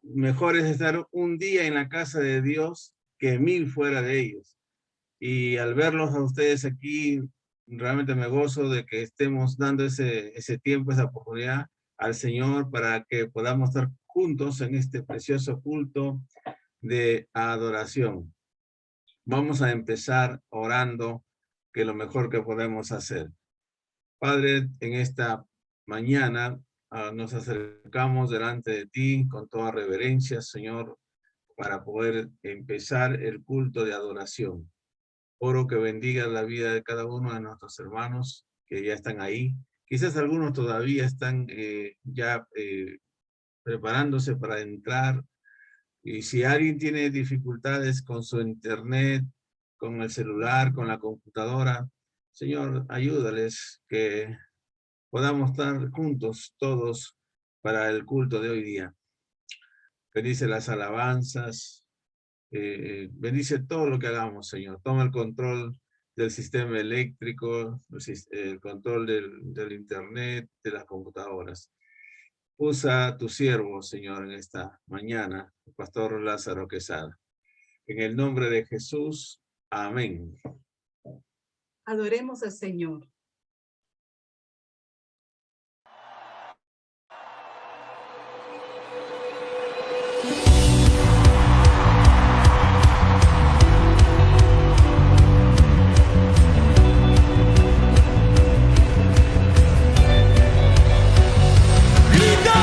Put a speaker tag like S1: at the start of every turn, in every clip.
S1: Mejor es estar un día en la casa de Dios que 1000 fuera de ellos. Y al verlos a ustedes aquí, realmente me gozo de que estemos dando ese tiempo, esa oportunidad al Señor para que podamos estar juntos en este precioso culto de adoración. Vamos a empezar orando, que es lo mejor que podemos hacer. Padre, en esta mañana nos acercamos delante de ti con toda reverencia, Señor, para poder empezar el culto de adoración. Oro que bendiga la vida de cada uno de nuestros hermanos que ya están ahí. Quizás algunos todavía están preparándose para entrar. Y si alguien tiene dificultades con su internet, con el celular, con la computadora, Señor, ayúdales que podamos estar juntos todos para el culto de hoy día. Bendice las alabanzas, bendice todo lo que hagamos, Señor. Toma el control del sistema eléctrico, el control del internet, de las computadoras. Usa a tu siervo, Señor, en esta mañana, el pastor Lázaro Quesada. En el nombre de Jesús, amén.
S2: Adoremos al Señor.
S3: Grita.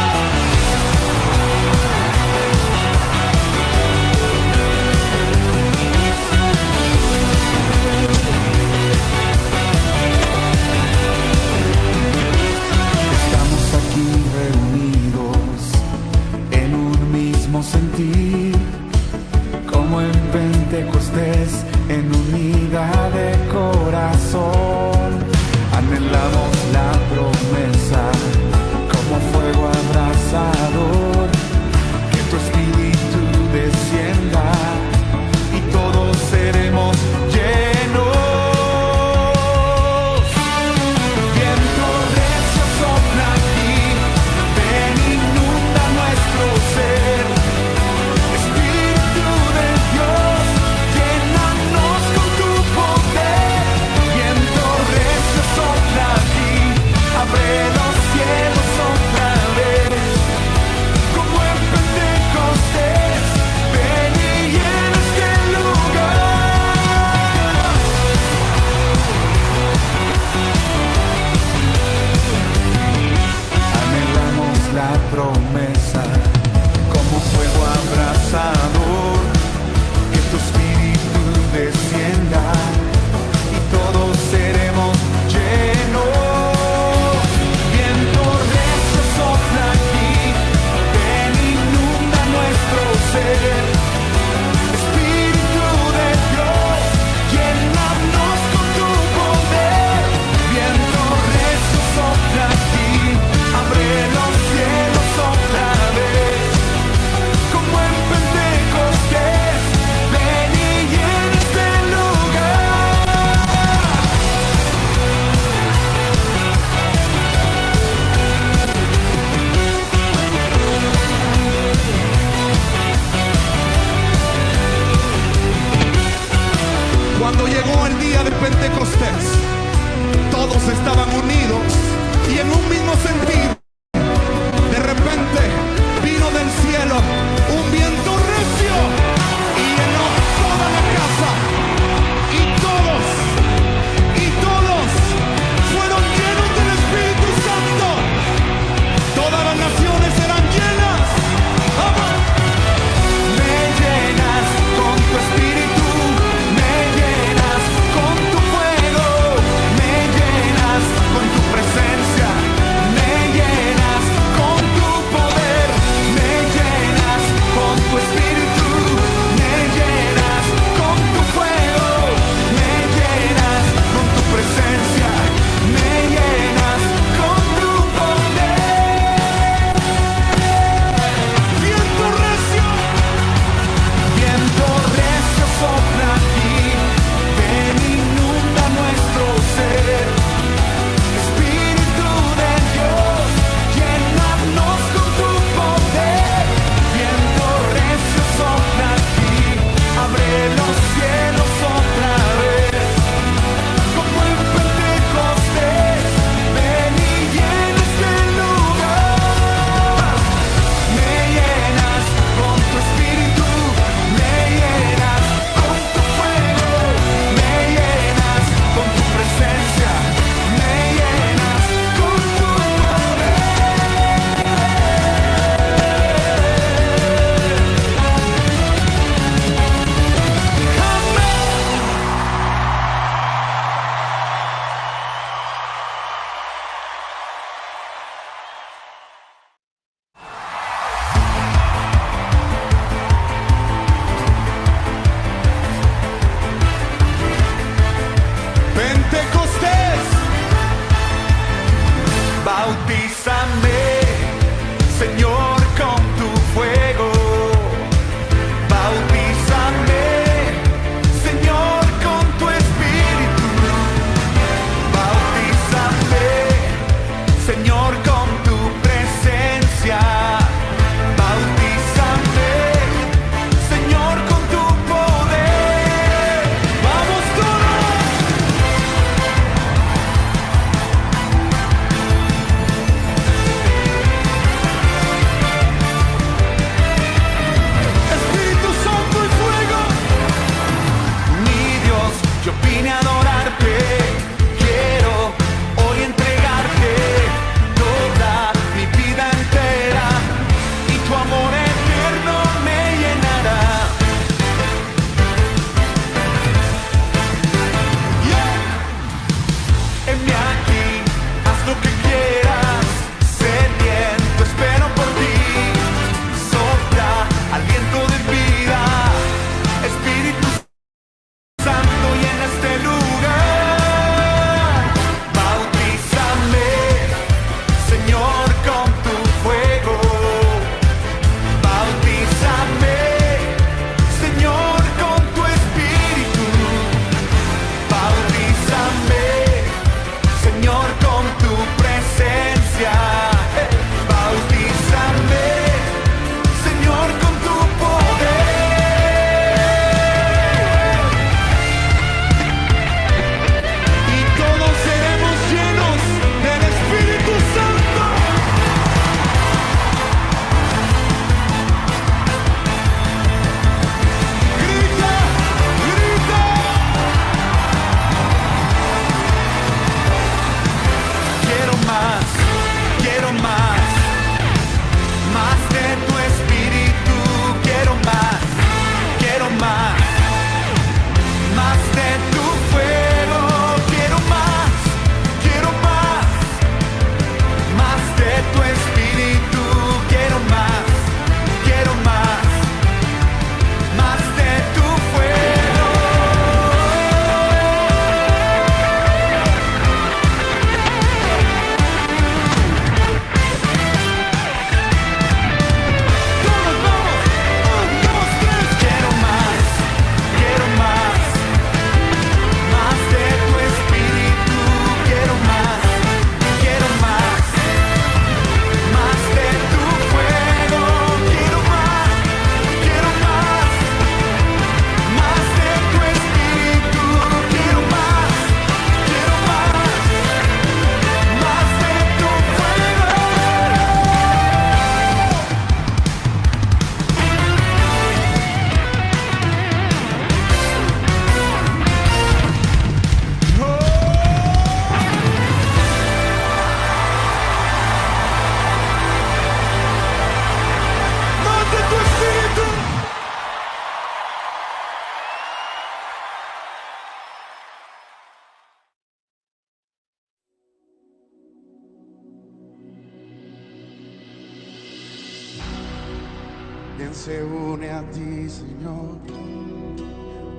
S2: quien se une a ti, Señor.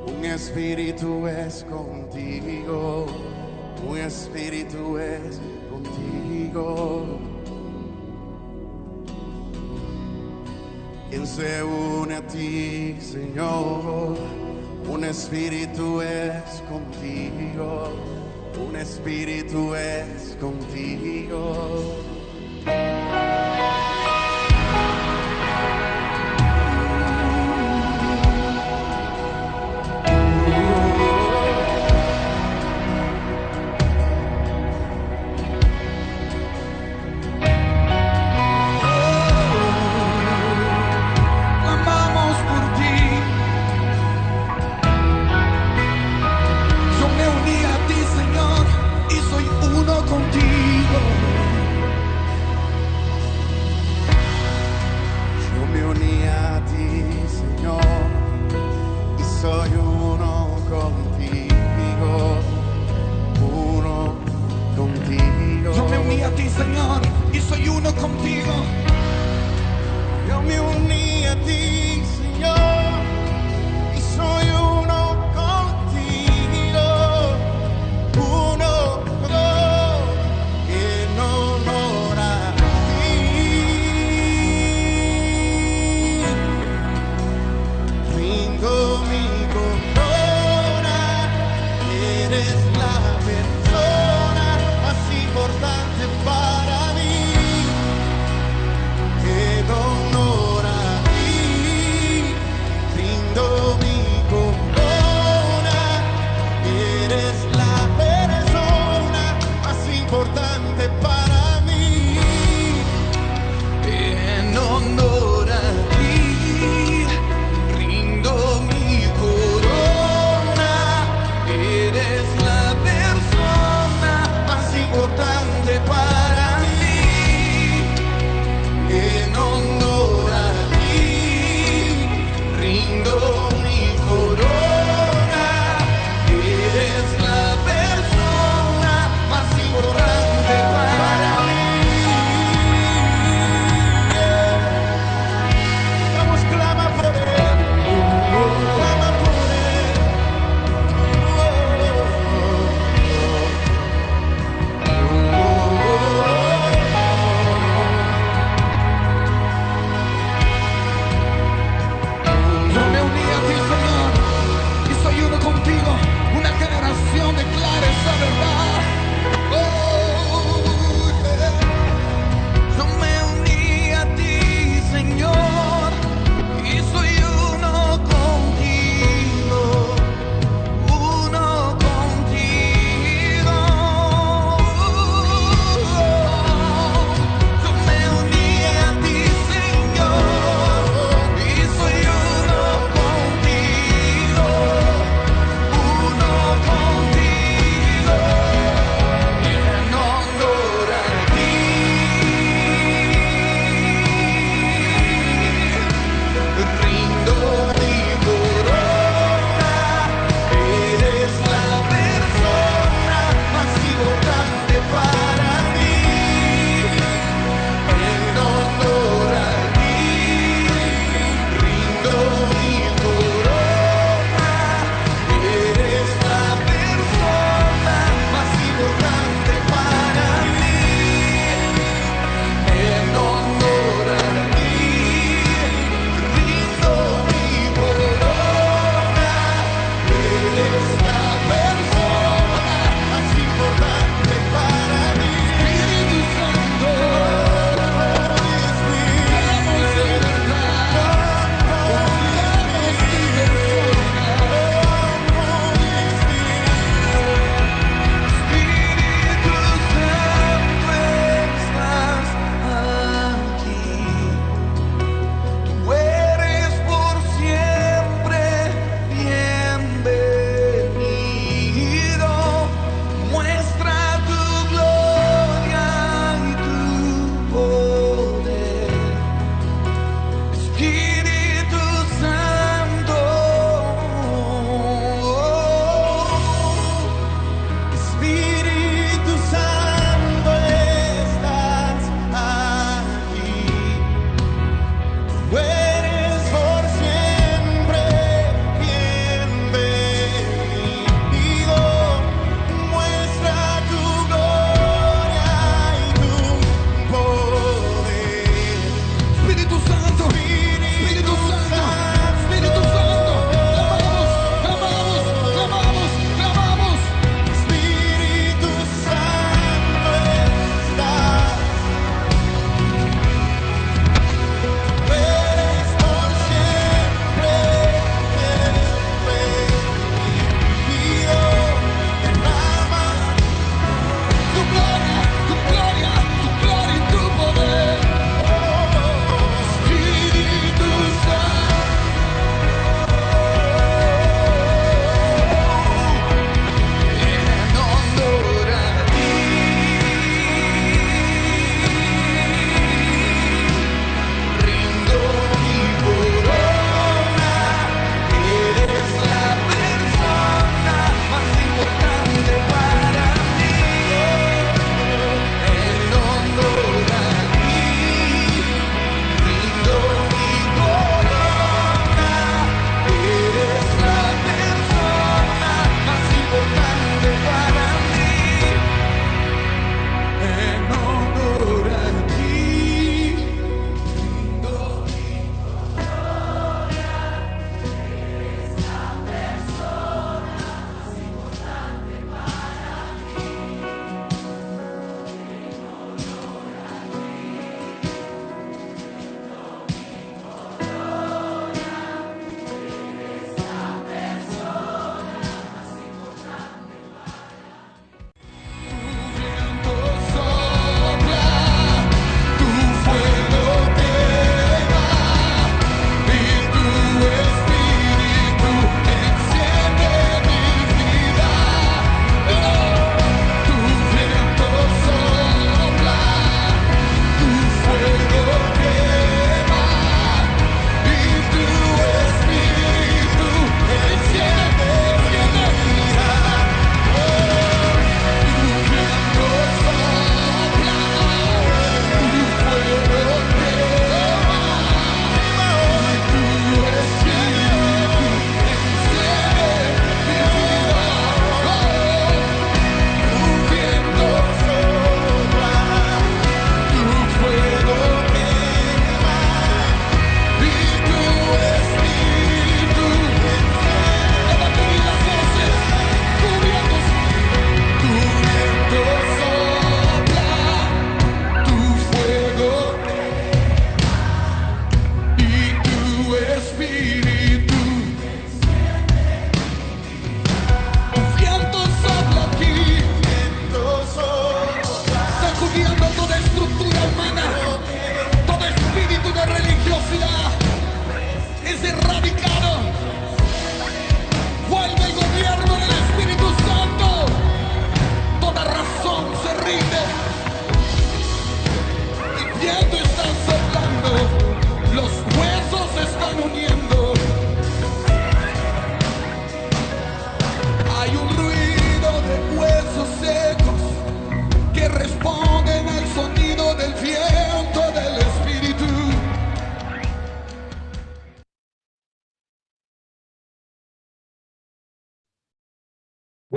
S2: Un espíritu es contigo, un espíritu es contigo. Quien se une a ti, Señor, un espíritu es contigo, un espíritu es contigo.
S3: Señor, y soy uno contigo.
S2: Yo me uní a ti, Señor, y soy uno contigo, uno en honor a ti. Rindo mi corona, eres la persona más importante para mí. En honor a ti, rindo mi corona, eres la persona más importante para mí.
S3: En honor a ti, rindo mi corona, eres la persona
S2: Más importante para mí. En honor a ti, rindo mi corona, eres la persona más importante para mí. Vamos, clama por él, clama por él.
S3: Yo me uní a ti, Señor, y soy uno contigo. Una generación declara esa verdad. Oh, yeah. Yo me uní a ti, Señor, y soy uno contigo. Uno contigo. Yo me uní a ti, Señor, y soy uno contigo. Uno contigo. En honor a ti, rindo mi corona,
S2: Eres la persona más importante para mí. En honor a ti, rindo mi corona. Eres la persona más importante para mí. En honor a ti, rindo mi corona. Eres la persona más importante para mí. Espíritu Santo, Holy Spirit,
S3: Espíritu Santo, estás aquí. Tú eres por siempre bienvenido. Muestra tu gloria y tu poder. Espíritu Santo,
S2: Espíritu Santo, estás aquí. Tú eres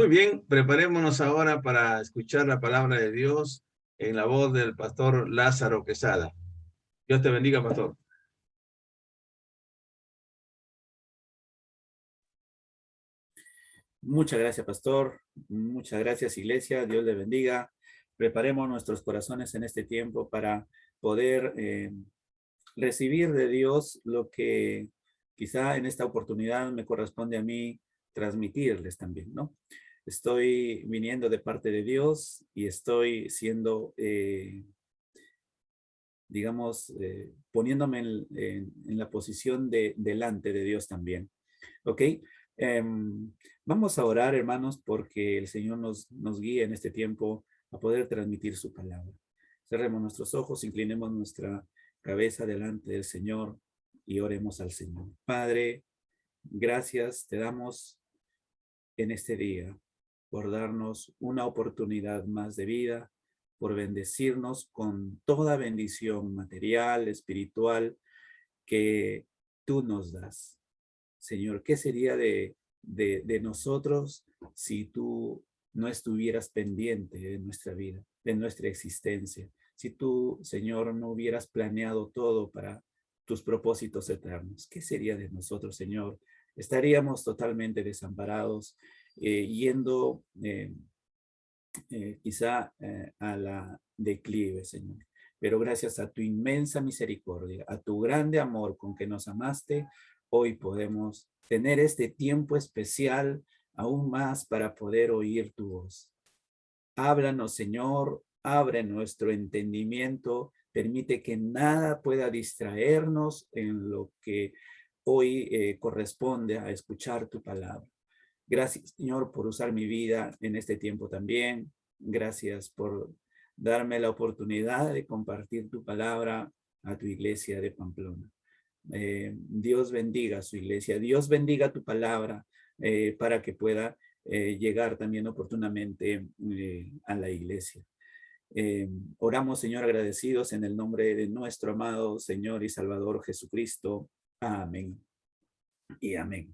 S1: Muy bien, preparémonos ahora para escuchar la palabra de Dios en la voz del pastor Lázaro Quesada. Dios te bendiga, pastor.
S4: Muchas gracias, pastor. Muchas gracias, iglesia. Dios le bendiga. Preparemos nuestros corazones en este tiempo para poder recibir de Dios lo que quizá en esta oportunidad me corresponde a mí transmitirles también, ¿no? Estoy viniendo de parte de Dios y estoy siendo, digamos, poniéndome en la posición de delante de Dios también. ¿Ok? Vamos a orar, hermanos, porque el Señor nos guía en este tiempo a poder transmitir su palabra. Cerremos nuestros ojos, inclinemos nuestra cabeza delante del Señor y oremos al Señor. Padre, gracias te damos en este día por darnos una oportunidad más de vida, por bendecirnos con toda bendición material, espiritual que tú nos das. Señor, ¿qué sería de nosotros si tú no estuvieras pendiente de nuestra vida, de nuestra existencia? Si tú, Señor, no hubieras planeado todo para tus propósitos eternos, ¿qué sería de nosotros, Señor? Estaríamos totalmente desamparados, yendo quizá a la declive, Señor. Pero gracias a tu inmensa misericordia, a tu grande amor con que nos amaste, hoy podemos tener este tiempo especial aún más para poder oír tu voz. Háblanos, Señor, abre nuestro entendimiento, permite que nada pueda distraernos en lo que hoy corresponde a escuchar tu palabra. Gracias, Señor, por usar mi vida en este tiempo también. Gracias por darme la oportunidad de compartir tu palabra a tu iglesia de Pamplona. Dios bendiga a su iglesia. Dios bendiga tu palabra para que pueda llegar también oportunamente a la iglesia. Oramos, Señor, agradecidos en el nombre de nuestro amado Señor y Salvador Jesucristo. Amén y amén.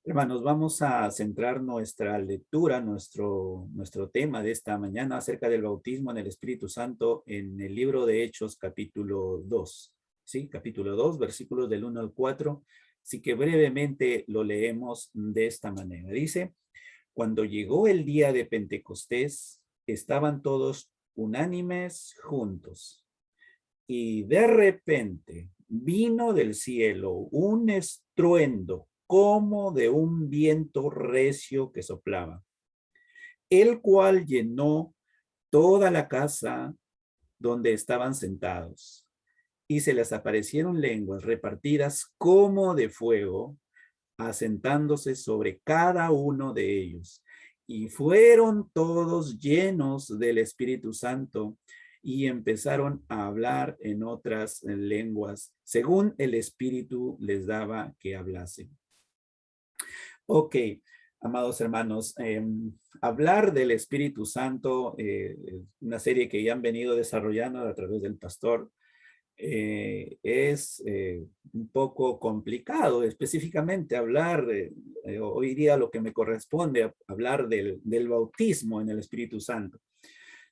S4: Hermanos, vamos a centrar nuestra lectura, nuestro tema de esta mañana acerca del bautismo en el Espíritu Santo en el libro de Hechos, capítulo 2. ¿Sí? Capítulo 2, versículos del 1 al 4. Así que brevemente lo leemos de esta manera. Dice, cuando llegó el día de Pentecostés, estaban todos unánimes juntos. Y de repente vino del cielo un estruendo como de un viento recio que soplaba, el cual llenó toda la casa donde estaban sentados. Y se les aparecieron lenguas repartidas como de fuego, asentándose sobre cada uno de ellos. Y fueron todos llenos del Espíritu Santo y empezaron a hablar en otras lenguas, según el Espíritu les daba que hablasen. Ok, amados hermanos, hablar del Espíritu Santo, una serie que ya han venido desarrollando a través del pastor, es un poco complicado, específicamente hablar, hoy día lo que me corresponde, hablar del bautismo en el Espíritu Santo.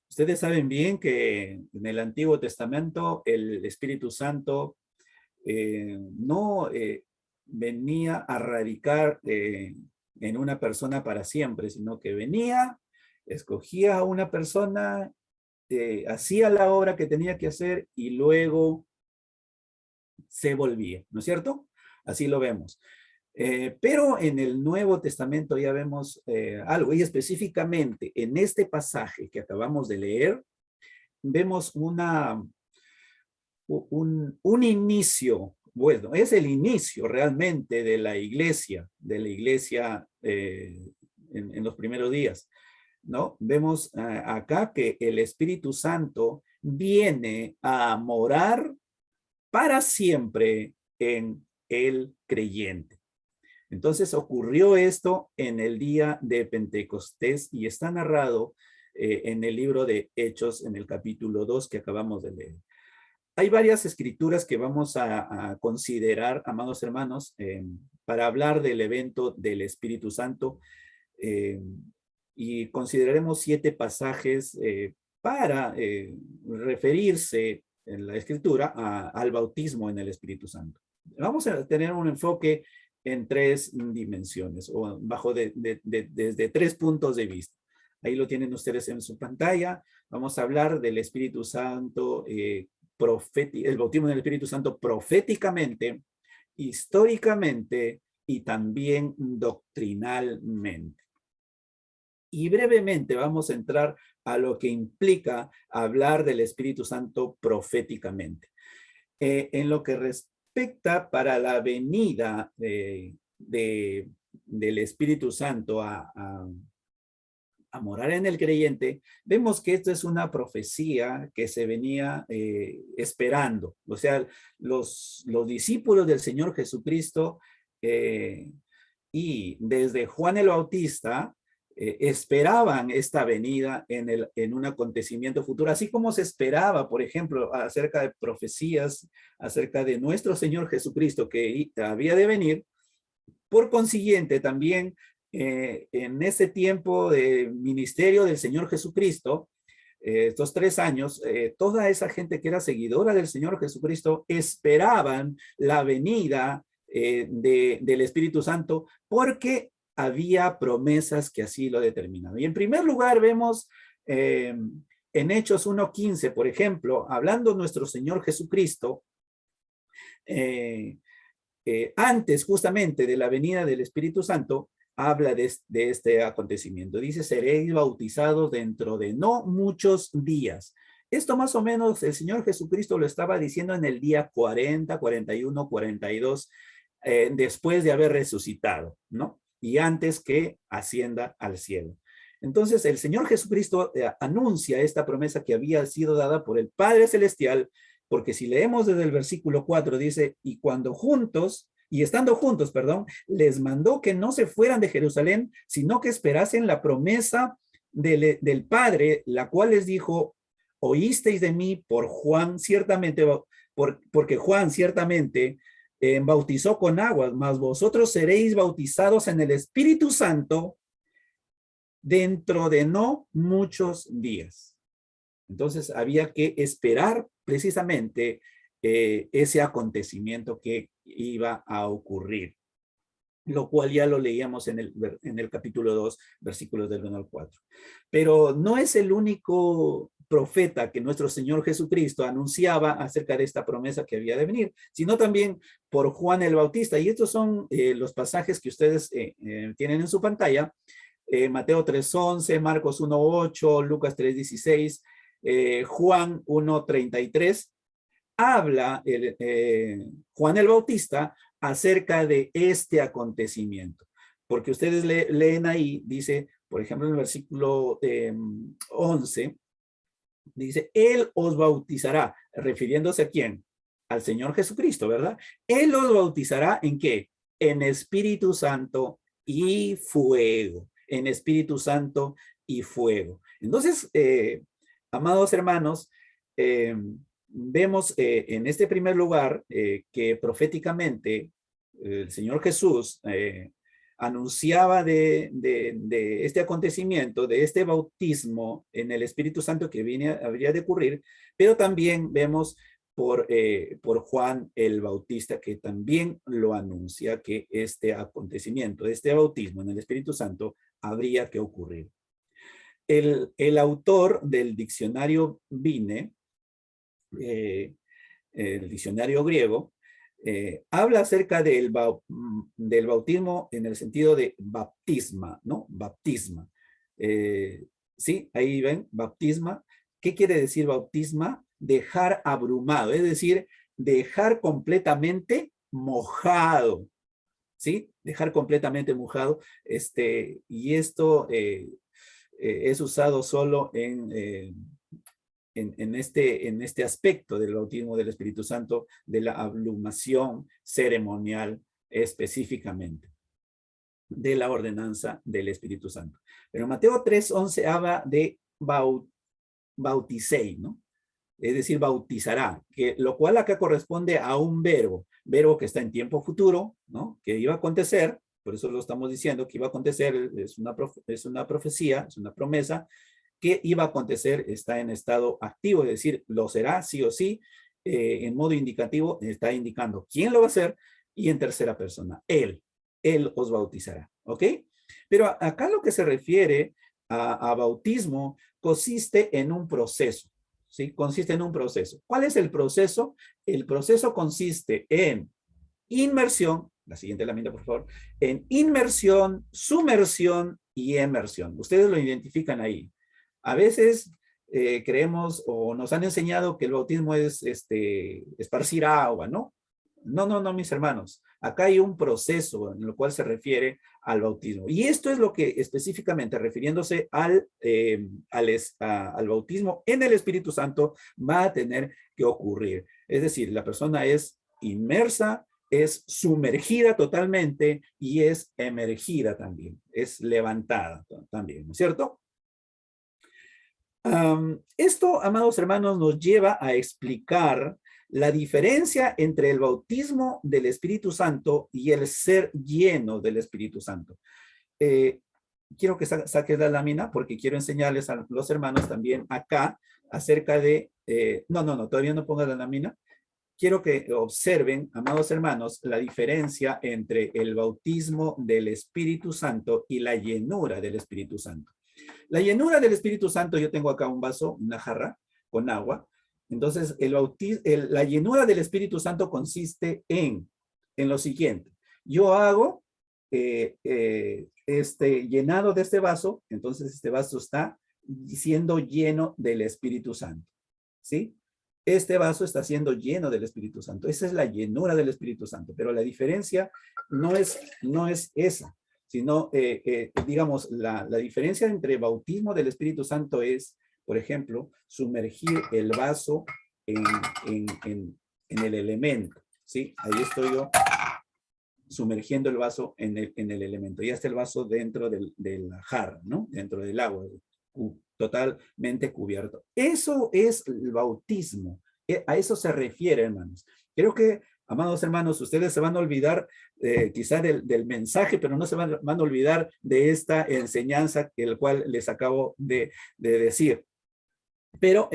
S4: Ustedes saben bien que en el Antiguo Testamento el Espíritu Santo no venía a radicar en una persona para siempre, sino que venía, escogía a una persona, hacía la obra que tenía que hacer y luego se volvía, ¿no es cierto? Así lo vemos. Pero en el Nuevo Testamento ya vemos algo, y específicamente en este pasaje que acabamos de leer, vemos un inicio, bueno, es el inicio realmente de la iglesia en los primeros días, ¿no? Vemos acá que el Espíritu Santo viene a morar para siempre en el creyente. Entonces ocurrió esto en el día de Pentecostés y está narrado en el libro de Hechos en el capítulo 2 que acabamos de leer. hay varias escrituras que vamos a considerar, amados hermanos, para hablar del evento del Espíritu Santo. Y consideraremos 7 pasajes para referirse en la escritura al bautismo en el Espíritu Santo. Vamos a tener un enfoque en 3 dimensiones o desde 3 puntos de vista. Ahí lo tienen ustedes en su pantalla. Vamos a hablar del Espíritu Santo, el bautismo en el Espíritu Santo proféticamente, históricamente y también doctrinalmente. Y brevemente vamos a entrar a lo que implica hablar del Espíritu Santo proféticamente. En lo que respecta para la venida del Espíritu Santo a morar en el creyente, vemos que esto es una profecía que se venía esperando. O sea, los discípulos del Señor Jesucristo y desde Juan el Bautista esperaban esta venida en un acontecimiento futuro, así como se esperaba, por ejemplo, acerca de profecías, acerca de nuestro Señor Jesucristo que había de venir. Por consiguiente, también en ese tiempo de ministerio del Señor Jesucristo, estos 3 años, toda esa gente que era seguidora del Señor Jesucristo esperaban la venida del Espíritu Santo porque había promesas que así lo determinaban. Y en primer lugar vemos en Hechos 1:15, por ejemplo, hablando nuestro Señor Jesucristo, antes justamente de la venida del Espíritu Santo, habla de este acontecimiento. Dice, seréis bautizados dentro de no muchos días. Esto más o menos el Señor Jesucristo lo estaba diciendo en el día 40, 41, 42, después de haber resucitado, ¿no? Y antes que ascienda al cielo. Entonces el Señor Jesucristo anuncia esta promesa que había sido dada por el Padre Celestial, porque si leemos desde el versículo 4, dice, y estando juntos, perdón, les mandó que no se fueran de Jerusalén, sino que esperasen la promesa del Padre, la cual les dijo, oísteis de mí por Juan, ciertamente, porque Juan ciertamente bautizó con aguas, mas vosotros seréis bautizados en el Espíritu Santo dentro de no muchos días. Entonces había que esperar precisamente ese acontecimiento que iba a ocurrir, lo cual ya lo leíamos en el capítulo 2, versículos del 1 al 4. Pero no es el único profeta que nuestro Señor Jesucristo anunciaba acerca de esta promesa que había de venir, sino también por Juan el Bautista. Y estos son los pasajes que ustedes tienen en su pantalla. Mateo 3:11, Marcos 1:8, Lucas 3:16, Juan 1:33. Habla Juan el Bautista acerca de este acontecimiento. Porque ustedes leen ahí, dice, por ejemplo, en el versículo 11, dice, Él os bautizará, refiriéndose a quién, al Señor Jesucristo, ¿verdad? Él os bautizará ¿en qué? En Espíritu Santo y fuego. En Espíritu Santo y fuego. Entonces, amados hermanos, vemos en este primer lugar que proféticamente el Señor Jesús anunciaba de este acontecimiento, de este bautismo en el Espíritu Santo que habría de ocurrir, pero también vemos por Juan el Bautista que también lo anuncia que este acontecimiento, este bautismo en el Espíritu Santo habría que ocurrir. El autor del diccionario Vine, el diccionario griego, habla acerca del bautismo en el sentido de baptisma, ¿no? Baptisma. Sí, ahí ven, baptisma. ¿Qué quiere decir bautisma? Dejar abrumado, es decir, dejar completamente mojado, ¿sí? Dejar completamente mojado. Y esto es usado solo en este aspecto del bautismo del Espíritu Santo, de la ablumación ceremonial específicamente, de la ordenanza del Espíritu Santo. Pero Mateo 3:11 habla de bauticei, ¿no? es decir, bautizará, lo cual acá corresponde a un verbo que está en tiempo futuro, ¿no? Que iba a acontecer, por eso lo estamos diciendo, que iba a acontecer, es una profecía, es una promesa, que iba a acontecer, está en estado activo, es decir, lo será sí o sí, en modo indicativo, está indicando quién lo va a hacer, y en tercera persona, él os bautizará, ¿ok? Pero acá lo que se refiere a bautismo consiste en un proceso, ¿sí? Consiste en un proceso. ¿Cuál es el proceso? El proceso consiste en inmersión, la siguiente lámina, por favor, en inmersión, sumersión y emersión. Ustedes lo identifican ahí. A veces creemos o nos han enseñado que el bautismo es esparcir agua, ¿no? No, no, no, mis hermanos. Acá hay un proceso en el cual se refiere al bautismo. Y esto es lo que específicamente refiriéndose al bautismo en el Espíritu Santo va a tener que ocurrir. Es decir, la persona es inmersa, es sumergida totalmente y es emergida también, es levantada también, ¿no es cierto? Esto, amados hermanos, nos lleva a explicar la diferencia entre el bautismo del Espíritu Santo y el ser lleno del Espíritu Santo. Quiero que saques la lámina porque quiero enseñarles a los hermanos también acá acerca de... no, todavía no pongas la lámina. Quiero que observen, amados hermanos, la diferencia entre el bautismo del Espíritu Santo y la llenura del Espíritu Santo. La llenura del Espíritu Santo, yo tengo acá un vaso, una jarra con agua. Entonces, la llenura del Espíritu Santo consiste en lo siguiente. Yo hago llenado de este vaso, entonces este vaso está siendo lleno del Espíritu Santo. ¿Sí? Este vaso está siendo lleno del Espíritu Santo. Esa es la llenura del Espíritu Santo. Pero la diferencia no es esa, sino, digamos, la diferencia entre bautismo del Espíritu Santo es, por ejemplo, sumergir el vaso en el elemento. ¿Sí? Ahí estoy yo sumergiendo el vaso en el elemento. Ya está el vaso dentro de la jarra, ¿no? Dentro del agua, totalmente cubierto. Eso es el bautismo. A eso se refiere, hermanos. Creo que, amados hermanos, ustedes se van a olvidar quizá del mensaje, pero no se van a olvidar de esta enseñanza, el cual les acabo de decir. Pero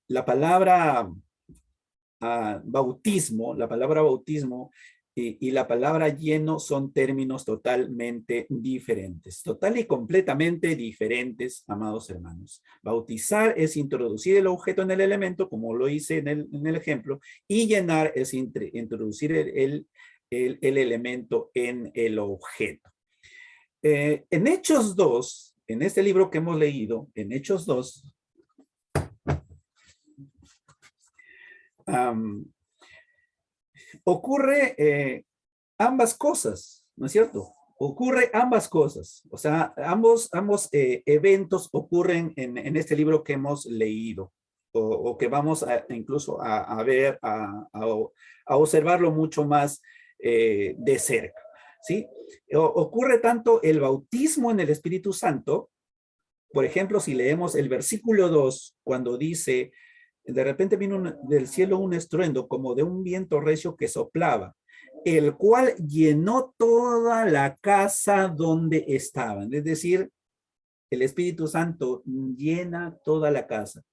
S4: la palabra bautismo, y la palabra lleno son términos totalmente diferentes, total y completamente diferentes, amados hermanos. Bautizar es introducir el objeto en el elemento, como lo hice en el ejemplo, y llenar es introducir el elemento en el objeto. En Hechos 2, en este libro que hemos leído, en Hechos 2, ocurre ambas cosas, ¿no es cierto? Ocurre ambas cosas, o sea, ambos eventos ocurren en este libro que hemos leído, o que vamos incluso a ver, a observarlo mucho más de cerca, ¿sí? Ocurre tanto el bautismo en el Espíritu Santo, por ejemplo, si leemos el versículo 2, cuando dice... De repente vino del cielo un estruendo como de un viento recio que soplaba, el cual llenó toda la casa donde estaban. Es decir, el Espíritu Santo llena toda la casa.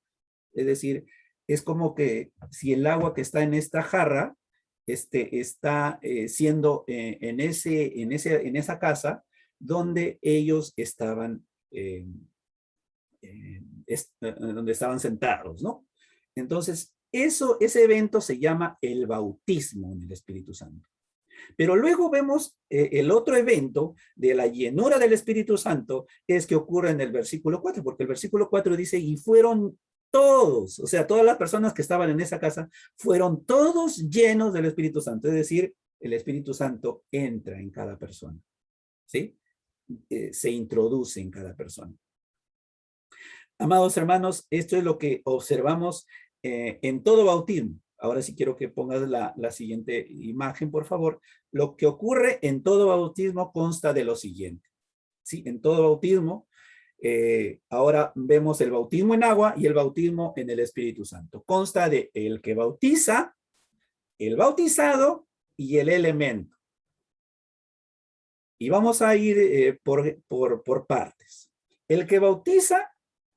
S4: Es decir, es como que si el agua que está en esta jarra está siendo en esa casa donde ellos estaban, donde estaban sentados, ¿no? Entonces, ese evento se llama el bautismo en el Espíritu Santo. Pero luego vemos el otro evento de la llenura del Espíritu Santo, es que ocurre en el versículo 4, porque el versículo 4 dice, y fueron todos, o sea, todas las personas que estaban en esa casa, fueron todos llenos del Espíritu Santo. Es decir, el Espíritu Santo entra en cada persona, ¿sí? Se introduce en cada persona. Amados hermanos, esto es lo que observamos en todo bautismo. Ahora sí quiero que pongas la siguiente imagen, por favor. Lo que ocurre en todo bautismo consta de lo siguiente. ¿Sí? En todo bautismo Ahora vemos el bautismo en agua y el bautismo en el Espíritu Santo. Consta de el que bautiza, el bautizado y el elemento. Y vamos a ir por partes. El que bautiza,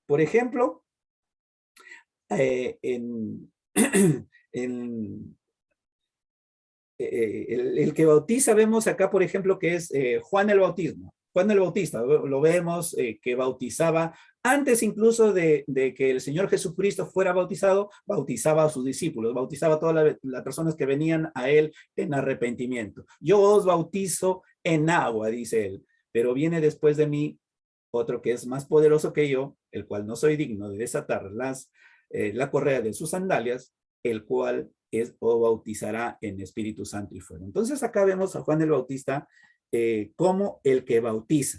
S4: por ejemplo, en, el que bautiza, vemos acá, por ejemplo, que es Juan el Bautismo. Juan el Bautista, lo vemos que bautizaba, antes incluso de que el Señor Jesucristo fuera bautizado, bautizaba a sus discípulos, bautizaba a todas las personas que venían a él en arrepentimiento. Yo os bautizo en agua, dice él, pero viene después de mí otro que es más poderoso que yo, el cual no soy digno de desatar la correa de sus sandalias, el cual o bautizará en Espíritu Santo y fuego. Entonces acá vemos a Juan el Bautista como el que bautiza.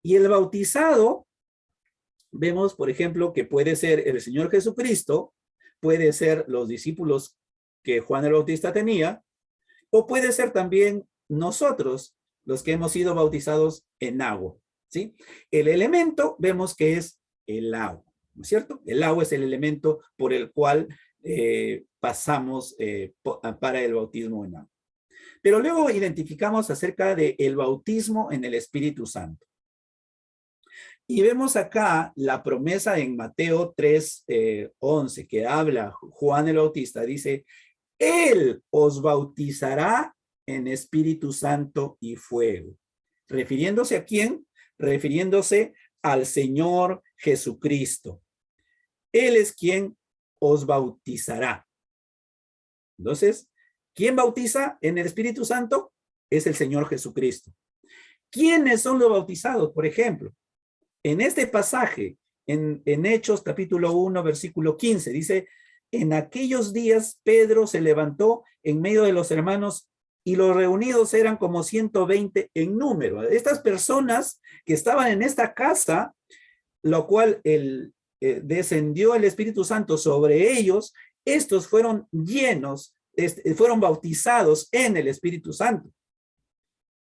S4: Y el bautizado, vemos, por ejemplo, que puede ser el Señor Jesucristo, puede ser los discípulos que Juan el Bautista tenía, o puede ser también nosotros, los que hemos sido bautizados en agua, ¿sí? El elemento vemos que es el agua, ¿no es cierto? El agua es el elemento por el cual pasamos para el bautismo en agua. Pero luego identificamos acerca del bautismo en el Espíritu Santo. Y vemos acá la promesa en Mateo 3:11, que habla Juan el Bautista, dice, Él os bautizará en Espíritu Santo y fuego. ¿Refiriéndose a quién? Refiriéndose al Señor Jesucristo. Él es quien os bautizará. Entonces, ¿quién bautiza en el Espíritu Santo? Es el Señor Jesucristo. ¿Quiénes son los bautizados? Por ejemplo, en este pasaje, en Hechos capítulo 1, versículo 15, dice, en aquellos días Pedro se levantó en medio de los hermanos y los reunidos eran como 120 en número. Estas personas que estaban en esta casa, lo cual descendió el Espíritu Santo sobre ellos, estos fueron llenos, fueron bautizados en el Espíritu Santo.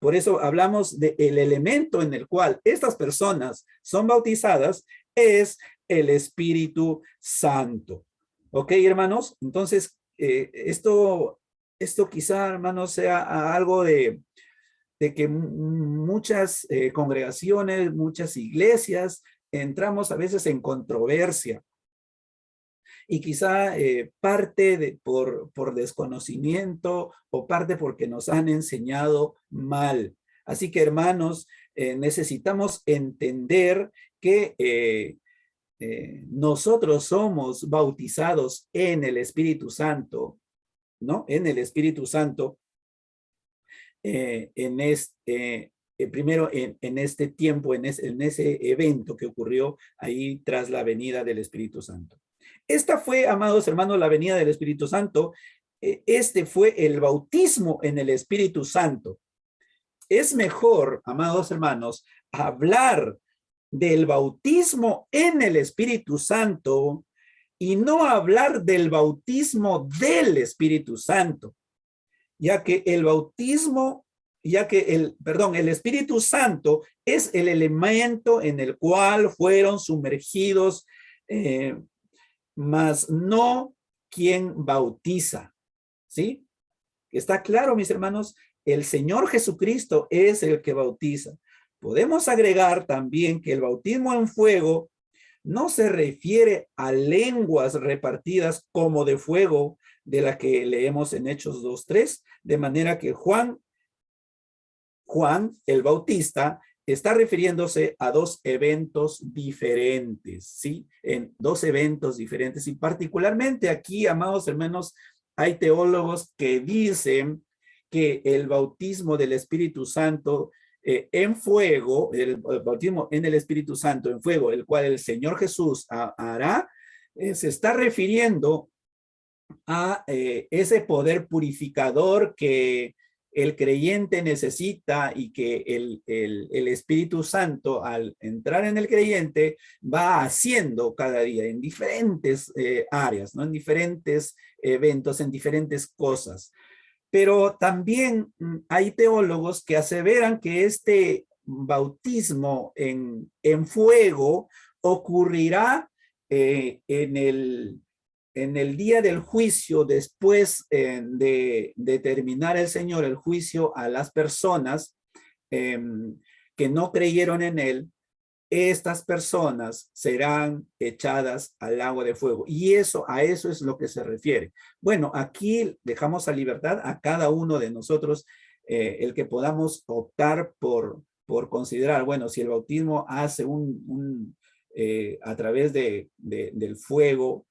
S4: Por eso hablamos del elemento en el cual estas personas son bautizadas, es el Espíritu Santo. ¿Ok, hermanos? Entonces, esto quizá, hermanos, sea algo de que muchas congregaciones, muchas iglesias, entramos a veces en controversia. Y quizá parte por desconocimiento o parte porque nos han enseñado mal. Así que, hermanos, necesitamos entender que nosotros somos bautizados en el Espíritu Santo, ¿no? En el Espíritu Santo, primero en este tiempo, en ese evento que ocurrió ahí tras la venida del Espíritu Santo. Esta fue, amados hermanos, la venida del Espíritu Santo. Este fue el bautismo en el Espíritu Santo. Es mejor, amados hermanos, hablar del bautismo en el Espíritu Santo y no hablar del bautismo del Espíritu Santo, ya que el Espíritu Santo es el elemento en el cual fueron sumergidos, mas no quien bautiza, ¿sí? ¿Está claro, mis hermanos? El Señor Jesucristo es el que bautiza. Podemos agregar también que el bautismo en fuego no se refiere a lenguas repartidas como de fuego, de la que leemos en Hechos 2:3, de manera que Juan el Bautista está refiriéndose a dos eventos diferentes, ¿sí? En dos eventos diferentes. Y particularmente aquí, amados hermanos, hay teólogos que dicen que el bautismo del Espíritu Santo en fuego, el bautismo en el Espíritu Santo en fuego, el cual el Señor Jesús hará, se está refiriendo a ese poder purificador que el creyente necesita y que el Espíritu Santo, al entrar en el creyente, va haciendo cada día en diferentes áreas, ¿no? En diferentes eventos, en diferentes cosas. Pero también hay teólogos que aseveran que este bautismo en fuego ocurrirá en el día del juicio, después de terminar el Señor el juicio a las personas que no creyeron en él. Estas personas serán echadas al lago de fuego. Y a eso es lo que se refiere. Bueno, aquí dejamos a libertad a cada uno de nosotros el que podamos optar por considerar, bueno, si el bautismo hace a través del fuego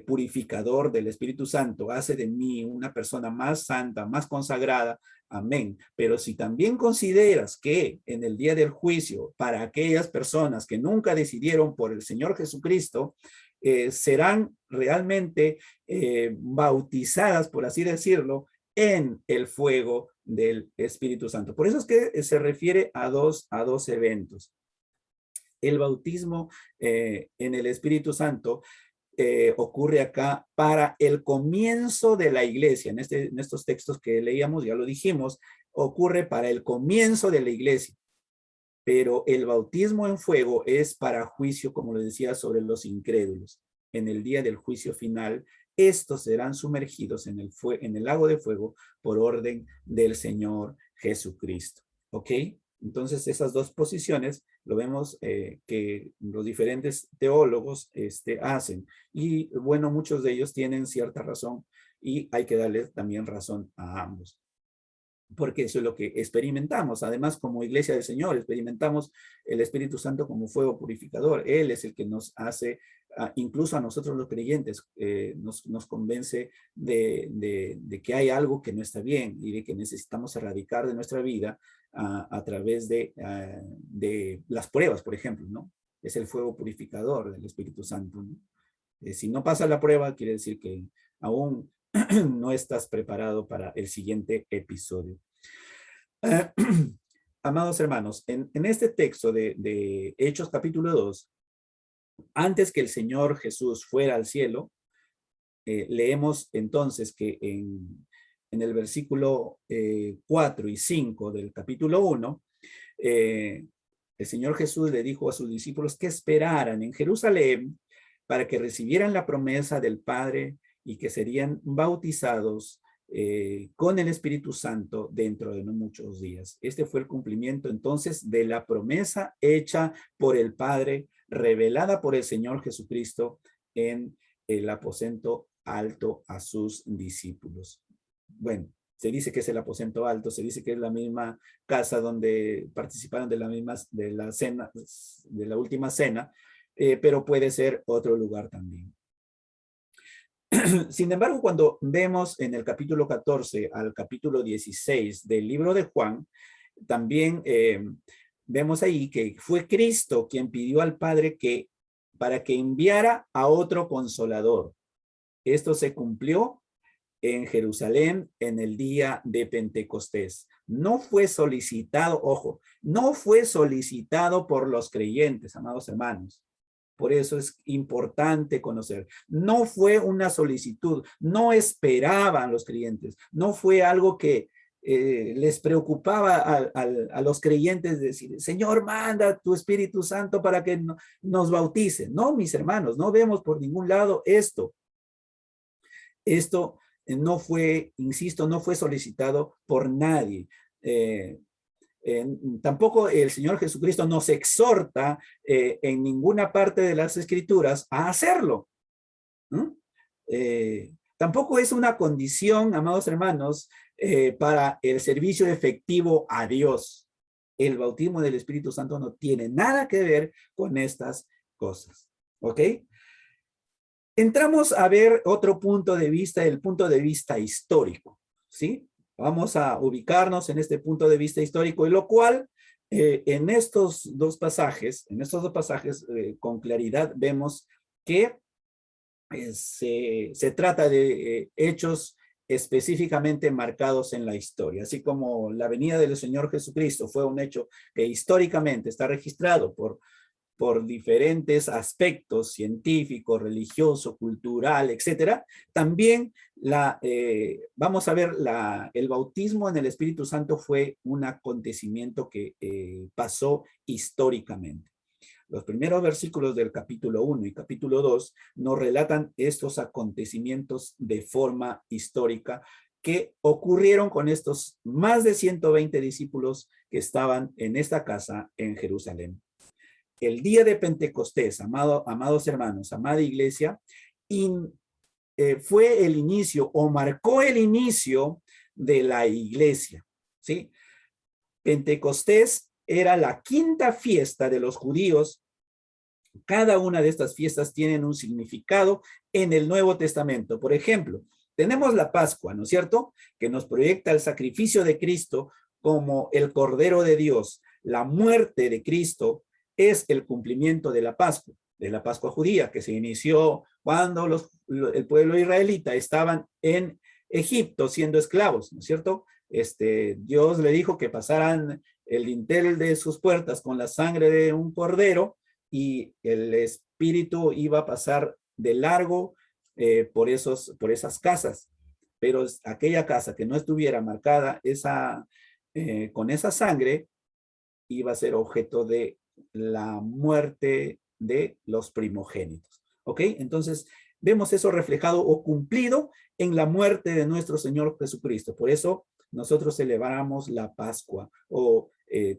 S4: purificador del Espíritu Santo, hace de mí una persona más santa, más consagrada, amén. Pero si también consideras que en el día del juicio, para aquellas personas que nunca decidieron por el Señor Jesucristo, serán realmente bautizadas, por así decirlo, en el fuego del Espíritu Santo. Por eso es que se refiere a dos eventos. El bautismo en el Espíritu Santo ocurre acá para el comienzo de la iglesia. En estos textos que leíamos, ya lo dijimos, ocurre para el comienzo de la iglesia. Pero el bautismo en fuego es para juicio, como les decía, sobre los incrédulos. En el día del juicio final, estos serán sumergidos en el lago de fuego por orden del Señor Jesucristo. ¿Ok? Entonces, esas dos posiciones lo vemos que los diferentes teólogos hacen. Y bueno, muchos de ellos tienen cierta razón y hay que darles también razón a ambos. Porque eso es lo que experimentamos. Además, como Iglesia del Señor, experimentamos el Espíritu Santo como fuego purificador. Él es el que nos hace, incluso a nosotros los creyentes, nos convence de que hay algo que no está bien y de que necesitamos erradicar de nuestra vida a través de las pruebas, por ejemplo, ¿no? Es el fuego purificador del Espíritu Santo, ¿no? Si no pasa la prueba, quiere decir que aún no estás preparado para el siguiente episodio. Amados hermanos, en este texto de Hechos capítulo 2, antes que el Señor Jesús fuera al cielo, leemos entonces que en el versículo 4 y 5 del capítulo 1, el Señor Jesús le dijo a sus discípulos que esperaran en Jerusalén para que recibieran la promesa del Padre y que serían bautizados con el Espíritu Santo dentro de no muchos días. Este fue el cumplimiento entonces de la promesa hecha por el Padre, revelada por el Señor Jesucristo en el aposento alto a sus discípulos. Bueno, se dice que es el aposento alto, se dice que es la misma casa donde participaron de la cena, de la última cena, pero puede ser otro lugar también. Sin embargo, cuando vemos en el capítulo 14 al capítulo 16 del libro de Juan, también vemos ahí que fue Cristo quien pidió al Padre para que enviara a otro consolador. Esto se cumplió en Jerusalén en el día de Pentecostés. No fue solicitado, ojo, no fue solicitado por los creyentes, amados hermanos. Por eso es importante conocer. No fue una solicitud, no esperaban los creyentes, no fue algo que les preocupaba a los creyentes decir, Señor, manda tu Espíritu Santo para que nos bautice. No, mis hermanos, no vemos por ningún lado esto. Esto no fue, insisto, no fue solicitado por nadie. Tampoco el Señor Jesucristo nos exhorta en ninguna parte de las Escrituras a hacerlo. Tampoco es una condición, amados hermanos, para el servicio efectivo a Dios. El bautismo del Espíritu Santo no tiene nada que ver con estas cosas. ¿Ok? Entramos a ver otro punto de vista, el punto de vista histórico. ¿Sí? Vamos a ubicarnos en este punto de vista histórico, y lo cual en estos dos pasajes con claridad vemos que se trata de hechos específicamente marcados en la historia. Así como la venida del Señor Jesucristo fue un hecho que históricamente está registrado por por diferentes aspectos científicos, religioso, cultural, etcétera, también vamos a ver, el bautismo en el Espíritu Santo fue un acontecimiento que pasó históricamente. Los primeros versículos del capítulo 1 y capítulo 2 nos relatan estos acontecimientos de forma histórica que ocurrieron con estos más de 120 discípulos que estaban en esta casa en Jerusalén. El día de Pentecostés, amados hermanos, amada iglesia, fue el inicio o marcó el inicio de la iglesia, ¿sí? Pentecostés era la quinta fiesta de los judíos. Cada una de estas fiestas tienen un significado en el Nuevo Testamento. Por ejemplo, tenemos la Pascua, ¿no es cierto?, que nos proyecta el sacrificio de Cristo como el Cordero de Dios. La muerte de Cristo es el cumplimiento de la Pascua judía, que se inició cuando el pueblo israelita estaban en Egipto siendo esclavos, ¿no es cierto? Dios le dijo que pasaran el dintel de sus puertas con la sangre de un cordero y el espíritu iba a pasar de largo por esas casas. Pero aquella casa que no estuviera marcada con esa sangre iba a ser objeto de la muerte de los primogénitos. ¿Ok? Entonces, vemos eso reflejado o cumplido en la muerte de nuestro Señor Jesucristo. Por eso nosotros celebramos la Pascua o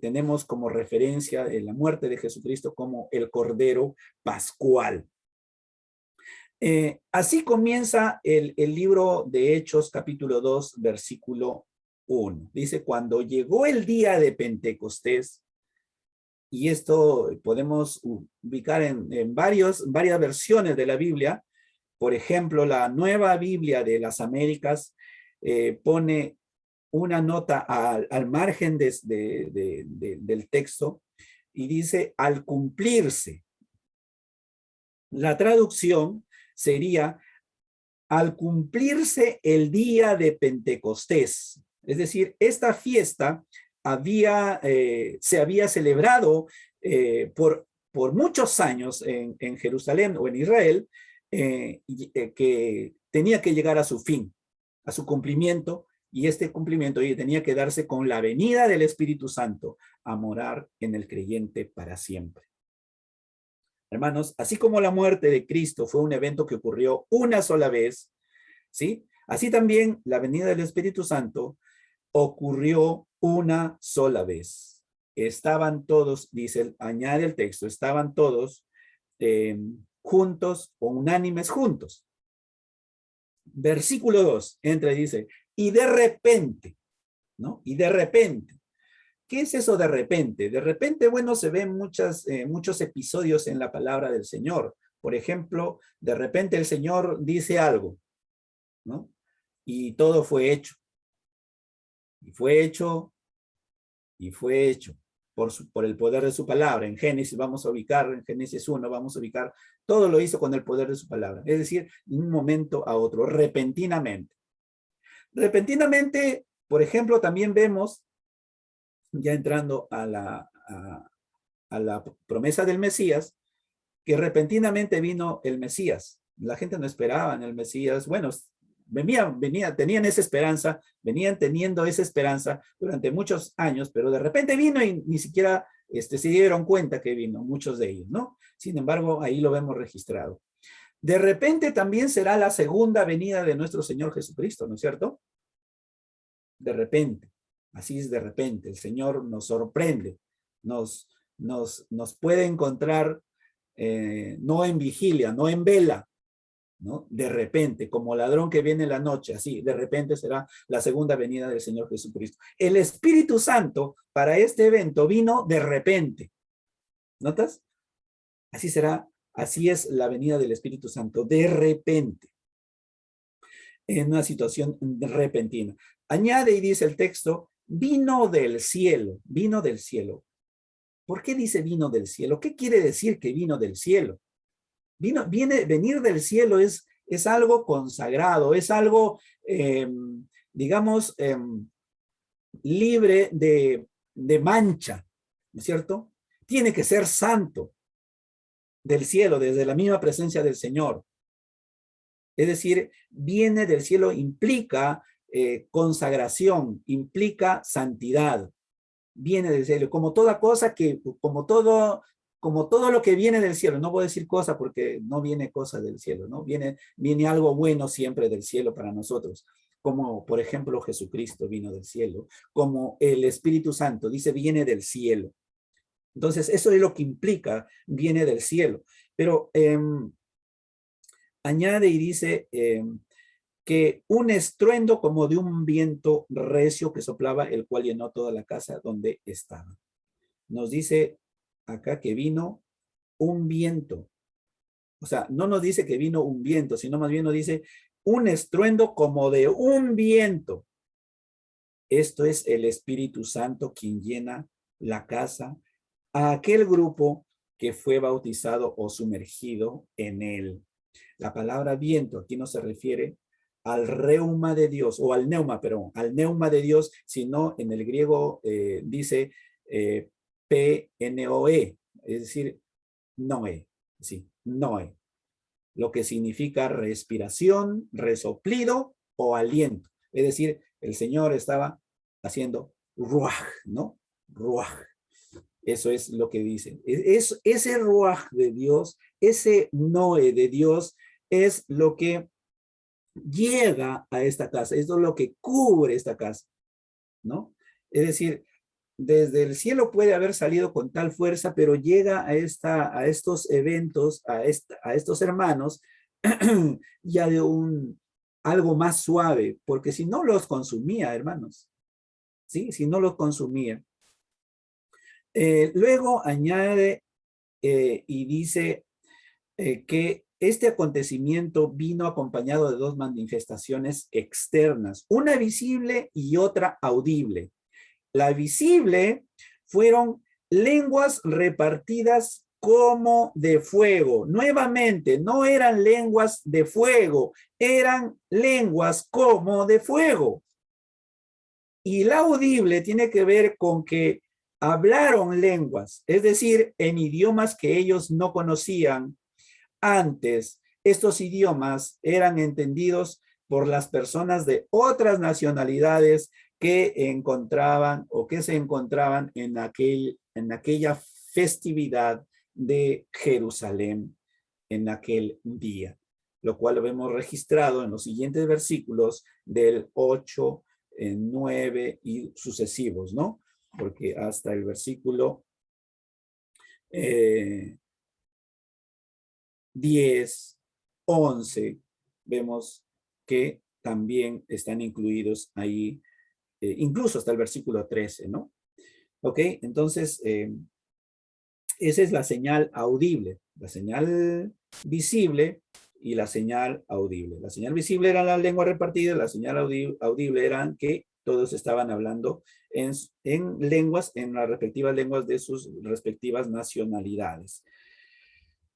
S4: tenemos como referencia la muerte de Jesucristo como el Cordero Pascual. Así comienza el libro de Hechos, capítulo 2, versículo 1. Dice, cuando llegó el día de Pentecostés, y esto podemos ubicar en varias versiones de la Biblia. Por ejemplo, la Nueva Biblia de las Américas pone una nota al margen del texto y dice, al cumplirse. La traducción sería, al cumplirse el día de Pentecostés. Es decir, esta fiesta se había celebrado por muchos años en Jerusalén o en Israel, que tenía que llegar a su fin, a su cumplimiento, y este cumplimiento tenía que darse con la venida del Espíritu Santo a morar en el creyente para siempre. Hermanos, así como la muerte de Cristo fue un evento que ocurrió una sola vez, ¿sí? Así también la venida del Espíritu Santo ocurrió una sola vez. Estaban todos, añade el texto, estaban todos juntos o unánimes juntos. Versículo 2, entra y dice, y de repente, ¿no? Y de repente. ¿Qué es eso de repente? De repente, bueno, se ven muchos episodios en la palabra del Señor. Por ejemplo, de repente el Señor dice algo, ¿no? Y todo fue hecho. Y fue hecho, y fue hecho por el poder de su palabra. En Génesis en Génesis 1 vamos a ubicar, todo lo hizo con el poder de su palabra. Es decir, de un momento a otro, repentinamente. Repentinamente, por ejemplo, también vemos, ya entrando a la promesa del Mesías, que repentinamente vino el Mesías. La gente no esperaba en el Mesías. Bueno, tenían esa esperanza, venían teniendo esa esperanza durante muchos años, pero de repente vino y ni siquiera se dieron cuenta que vino, muchos de ellos, ¿no? Sin embargo, ahí lo vemos registrado. De repente también será la segunda venida de nuestro Señor Jesucristo, ¿no es cierto? De repente, así es de repente, el Señor nos sorprende, nos puede encontrar no en vigilia, no en vela, ¿no? De repente, como ladrón que viene en la noche, así, de repente será la segunda venida del Señor Jesucristo. El Espíritu Santo para este evento vino de repente. ¿Notas? Así será, así es la venida del Espíritu Santo, de repente. En una situación repentina. Añade y dice el texto, vino del cielo, vino del cielo. ¿Por qué dice vino del cielo? ¿Qué quiere decir que vino del cielo? Venir del cielo es algo consagrado, es algo, digamos, libre de mancha, ¿no es cierto? Tiene que ser santo, del cielo, desde la misma presencia del Señor. Es decir, viene del cielo implica consagración, implica santidad. Viene del cielo, como toda cosa que, como todo lo que viene del cielo. No voy a decir cosa porque no viene cosa del cielo, ¿no? Viene algo bueno siempre del cielo para nosotros. Como, por ejemplo, Jesucristo vino del cielo. Como el Espíritu Santo, dice, viene del cielo. Entonces, eso es lo que implica, viene del cielo. Pero añade y dice que un estruendo como de un viento recio que soplaba, el cual llenó toda la casa donde estaba. Nos dice acá que vino un viento. O sea, no nos dice que vino un viento, sino más bien nos dice un estruendo como de un viento. Esto es el Espíritu Santo quien llena la casa a aquel grupo que fue bautizado o sumergido en él. La palabra viento aquí no se refiere al reuma de Dios, o al neuma, perdón, al neuma de Dios, sino en el griego dice P-N-O-E, es decir, noe, sí, noe, lo que significa respiración, resoplido o aliento. Es decir, el Señor estaba haciendo ruaj, ¿no? Ruaj. Eso es lo que dice. Ese ruaj de Dios, ese noe de Dios es lo que llega a esta casa, esto es lo que cubre esta casa, ¿no? Es decir, desde el cielo puede haber salido con tal fuerza, pero llega a estos eventos, a estos hermanos, ya de algo más suave, porque si no los consumía, hermanos, ¿sí? Si no los consumía. Luego añade y dice que este acontecimiento vino acompañado de dos manifestaciones externas, una visible y otra audible. La visible fueron lenguas repartidas como de fuego. Nuevamente, no eran lenguas de fuego, eran lenguas como de fuego. Y la audible tiene que ver con que hablaron lenguas, es decir, en idiomas que ellos no conocían. Antes, estos idiomas eran entendidos por las personas de otras nacionalidades que encontraban o que se encontraban en aquella festividad de Jerusalén en aquel día, lo cual lo vemos registrado en los siguientes versículos del 8, 9 y sucesivos, ¿no? Porque hasta el versículo 10, 11, vemos que también están incluidos ahí, incluso hasta el versículo 13, ¿no? Ok, entonces, esa es la señal audible, la señal visible y la señal audible. La señal visible era la lengua repartida, la señal audible eran que todos estaban hablando en lenguas, en las respectivas lenguas de sus respectivas nacionalidades.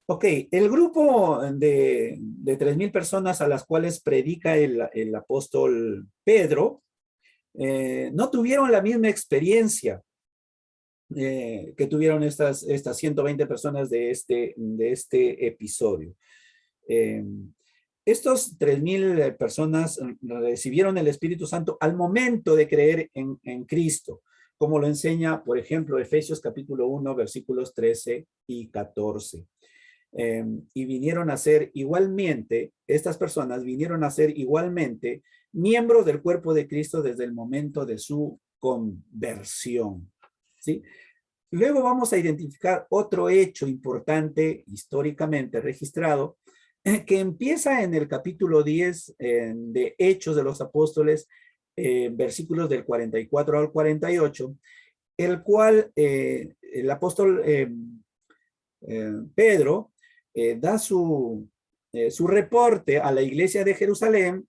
S4: Ok, el grupo de 3,000 personas a las cuales predica el apóstol Pedro no tuvieron la misma experiencia que tuvieron estas 120 personas de este episodio. Estos 3,000 personas recibieron el Espíritu Santo al momento de creer en Cristo, como lo enseña, por ejemplo, Efesios capítulo 1, versículos 13 y 14. Y vinieron a ser igualmente, estas personas vinieron a ser igualmente miembros del cuerpo de Cristo desde el momento de su conversión, ¿sí? Luego vamos a identificar otro hecho importante históricamente registrado que empieza en el capítulo 10 de Hechos de los Apóstoles, versículos del 44 al 48, el cual el apóstol Pedro da su reporte a la iglesia de Jerusalén,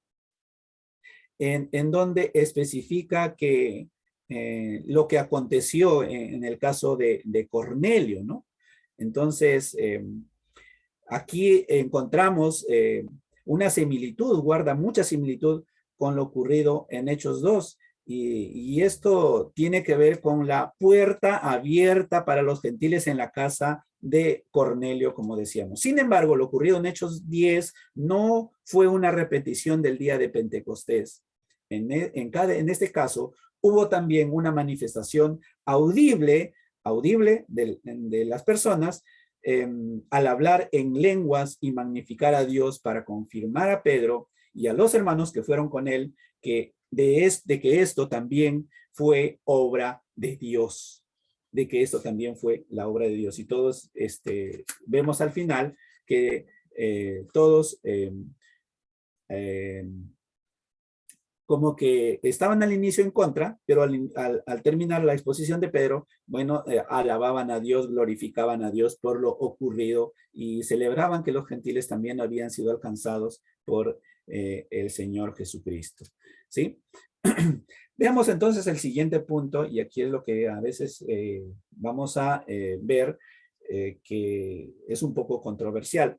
S4: en donde especifica que lo que aconteció en el caso de Cornelio, ¿no? Entonces, aquí encontramos una similitud, guarda mucha similitud con lo ocurrido en Hechos 2, y esto tiene que ver con la puerta abierta para los gentiles en la casa de Cornelio, como decíamos. Sin embargo, lo ocurrido en Hechos 10 no fue una repetición del día de Pentecostés. En este caso, hubo también una manifestación audible de las personas al hablar en lenguas y magnificar a Dios para confirmar a Pedro y a los hermanos que fueron con él que de que esto también fue obra de Dios, de que esto también fue la obra de Dios. Y todos vemos al final que todos como que estaban al inicio en contra, pero al terminar la exposición de Pedro, bueno, alababan a Dios, glorificaban a Dios por lo ocurrido y celebraban que los gentiles también habían sido alcanzados por el Señor Jesucristo. ¿Sí? Veamos entonces el siguiente punto, y aquí es lo que a veces vamos a ver que es un poco controversial.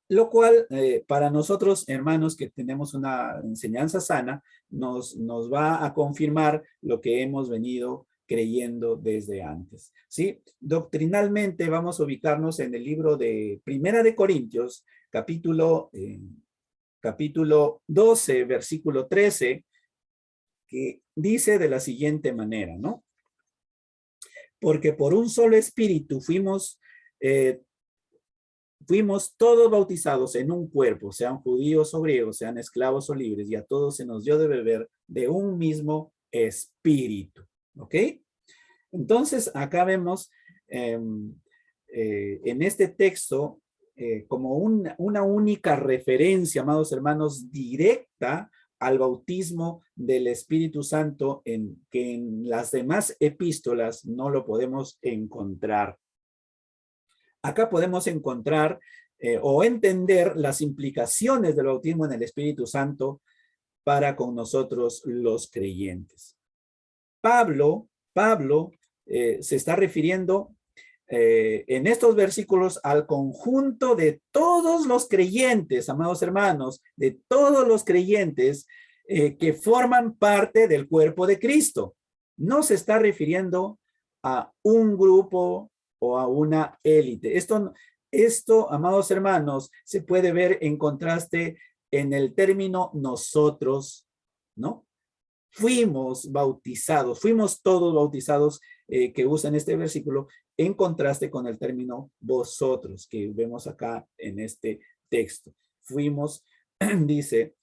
S4: Lo cual, para nosotros, hermanos, que tenemos una enseñanza sana, nos va a confirmar lo que hemos venido creyendo desde antes. ¿Sí? Doctrinalmente vamos a ubicarnos en el libro de Primera de Corintios, capítulo 12, versículo 13, que dice de la siguiente manera, ¿no? Porque por un solo espíritu fuimos todos bautizados en un cuerpo, sean judíos o griegos, sean esclavos o libres, y a todos se nos dio de beber de un mismo espíritu. ¿Ok? Entonces, acá vemos en este texto como una única referencia, amados hermanos, directa al bautismo del Espíritu Santo, que en las demás epístolas no lo podemos encontrar. Acá podemos encontrar o entender las implicaciones del bautismo en el Espíritu Santo para con nosotros los creyentes. Pablo se está refiriendo en estos versículos al conjunto de todos los creyentes, amados hermanos, de todos los creyentes que forman parte del cuerpo de Cristo. No se está refiriendo a un grupo o a una élite. Esto, amados hermanos, se puede ver en contraste en el término nosotros, ¿no? Fuimos bautizados, fuimos todos bautizados que usan este versículo en contraste con el término vosotros que vemos acá en este texto. Fuimos, dice,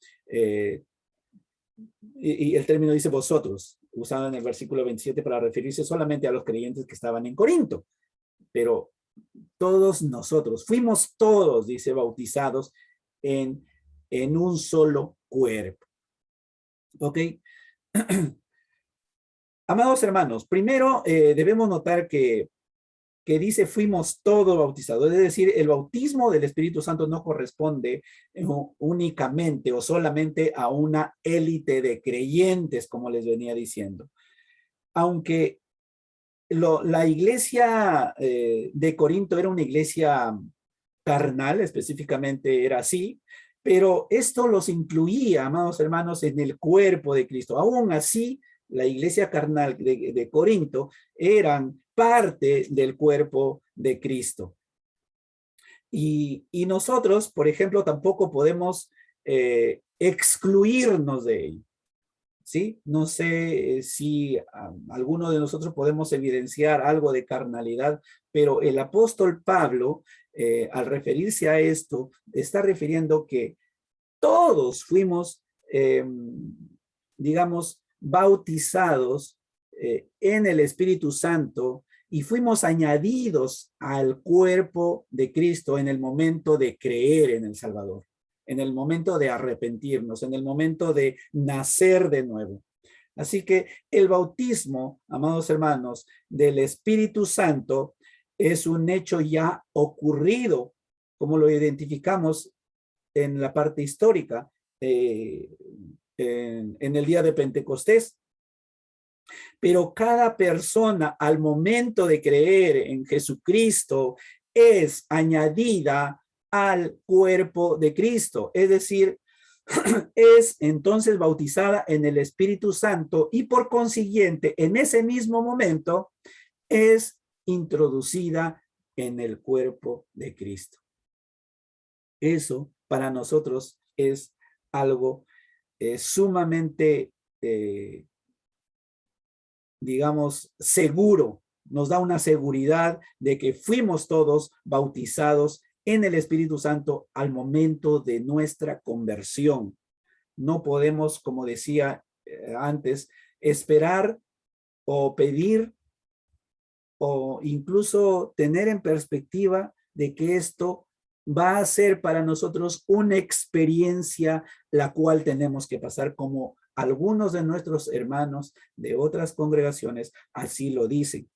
S4: y el término dice vosotros, usado en el versículo 27 para referirse solamente a los creyentes que estaban en Corinto. Pero todos nosotros, fuimos todos, dice, bautizados en un solo cuerpo. ¿Ok? Amados hermanos, primero debemos notar que dice fuimos todos bautizados, es decir, el bautismo del Espíritu Santo no corresponde únicamente o solamente a una élite de creyentes, como les venía diciendo. Aunque la iglesia de Corinto era una iglesia carnal, específicamente era así, pero esto los incluía, amados hermanos, en el cuerpo de Cristo. Aún así, la iglesia carnal de Corinto eran parte del cuerpo de Cristo. Y nosotros, por ejemplo, tampoco podemos excluirnos de ello. ¿Sí? No sé si alguno de nosotros podemos evidenciar algo de carnalidad, pero el apóstol Pablo, al referirse a esto, está refiriendo que todos fuimos, digamos, bautizados en el Espíritu Santo y fuimos añadidos al cuerpo de Cristo en el momento de creer en el Salvador, en el momento de arrepentirnos, en el momento de nacer de nuevo. Así que el bautismo, amados hermanos, del Espíritu Santo es un hecho ya ocurrido, como lo identificamos en la parte histórica, en el día de Pentecostés. Pero cada persona al momento de creer en Jesucristo es añadida al cuerpo de Cristo, es decir, es entonces bautizada en el Espíritu Santo y por consiguiente en ese mismo momento es introducida en el cuerpo de Cristo. Eso para nosotros es algo sumamente, digamos, seguro. Nos da una seguridad de que fuimos todos bautizados en el Espíritu Santo al momento de nuestra conversión. No podemos, como decía antes, esperar o pedir o incluso tener en perspectiva de que esto va a ser para nosotros una experiencia la cual tenemos que pasar, como algunos de nuestros hermanos de otras congregaciones así lo dicen.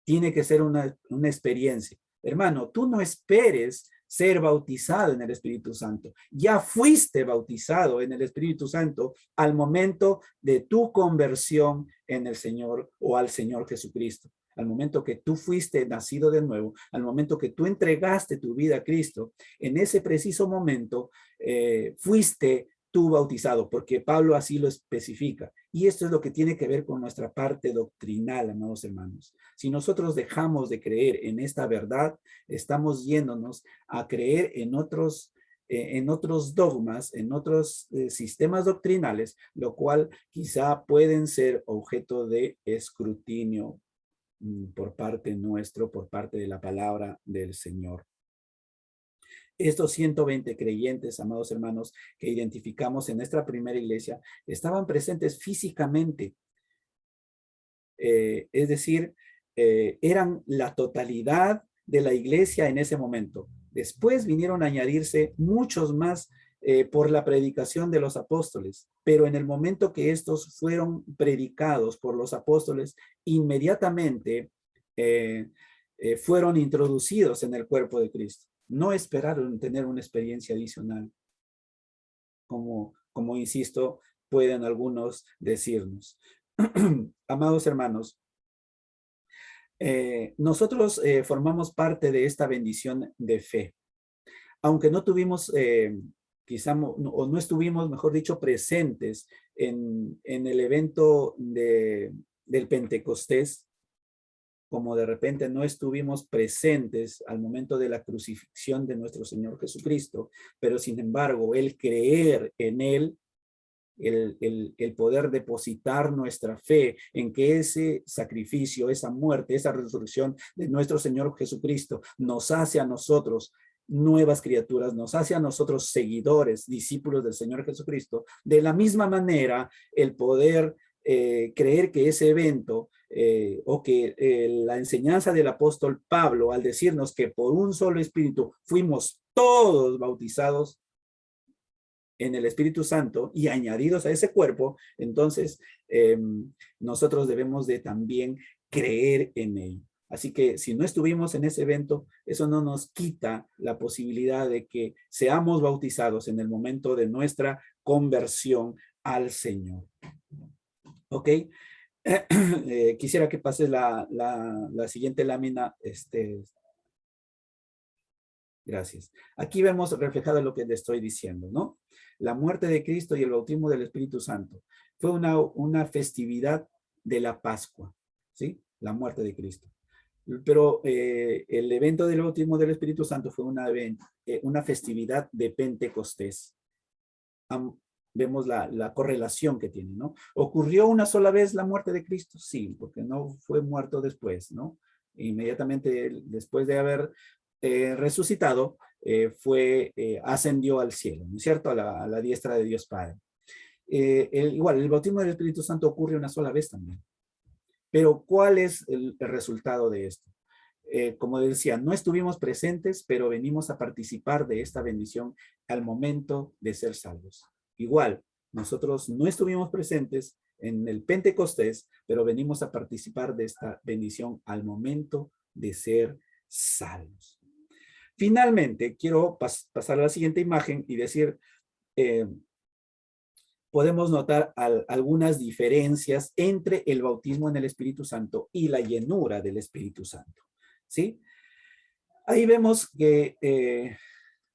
S4: Tiene que ser una experiencia. Hermano, tú no esperes ser bautizado en el Espíritu Santo. Ya fuiste bautizado en el Espíritu Santo al momento de tu conversión en el Señor o al Señor Jesucristo. Al momento que tú fuiste nacido de nuevo, al momento que tú entregaste tu vida a Cristo, en ese preciso momento fuiste tú bautizado, porque Pablo así lo especifica. Y esto es lo que tiene que ver con nuestra parte doctrinal, amados hermanos. Si nosotros dejamos de creer en esta verdad, estamos yéndonos a creer en otros dogmas, en otros sistemas doctrinales, lo cual quizá pueden ser objeto de escrutinio por parte nuestro, por parte de la palabra del Señor. Estos 120 creyentes, amados hermanos, que identificamos en nuestra primera iglesia, estaban presentes físicamente. Es decir, eran la totalidad de la iglesia en ese momento. Después vinieron a añadirse muchos más por la predicación de los apóstoles, pero en el momento que estos fueron predicados por los apóstoles, inmediatamente fueron introducidos en el cuerpo de Cristo. No esperaron tener una experiencia adicional, como insisto, pueden algunos decirnos. Amados hermanos, nosotros formamos parte de esta bendición de fe. Aunque no tuvimos, quizá, o no estuvimos, mejor dicho, presentes en el evento del Pentecostés, como de repente no estuvimos presentes al momento de la crucifixión de nuestro Señor Jesucristo, pero sin embargo, el creer en Él, el poder depositar nuestra fe en que ese sacrificio, esa muerte, esa resurrección de nuestro Señor Jesucristo nos hace a nosotros nuevas criaturas, nos hace a nosotros seguidores, discípulos del Señor Jesucristo. De la misma manera, el poder creer que ese evento o que la enseñanza del apóstol Pablo al decirnos que por un solo espíritu fuimos todos bautizados en el Espíritu Santo y añadidos a ese cuerpo, entonces nosotros debemos de también creer en él. Así que si no estuvimos en ese evento, eso no nos quita la posibilidad de que seamos bautizados en el momento de nuestra conversión al Señor. ¿Ok? Quisiera que pases la siguiente lámina. Gracias. Aquí vemos reflejado lo que le estoy diciendo, ¿no? La muerte de Cristo y el bautismo del Espíritu Santo. Fue una festividad de la Pascua, ¿sí? La muerte de Cristo. Pero el evento del bautismo del Espíritu Santo fue una festividad de Pentecostés. Vemos la correlación que tiene, ¿no? ¿Ocurrió una sola vez la muerte de Cristo? Sí, porque no fue muerto después, ¿no? Inmediatamente después de haber resucitado, ascendió al cielo, ¿no es cierto? A la diestra de Dios Padre. Igual, el bautismo del Espíritu Santo ocurre una sola vez también. Pero, ¿cuál es el resultado de esto? Como decía, no estuvimos presentes, pero venimos a participar de esta bendición al momento de ser salvos. Igual, nosotros no estuvimos presentes en el Pentecostés, pero venimos a participar de esta bendición al momento de ser salvos. Finalmente, quiero pasar a la siguiente imagen y decir, podemos notar algunas diferencias entre el bautismo en el Espíritu Santo y la llenura del Espíritu Santo, ¿sí? Ahí vemos que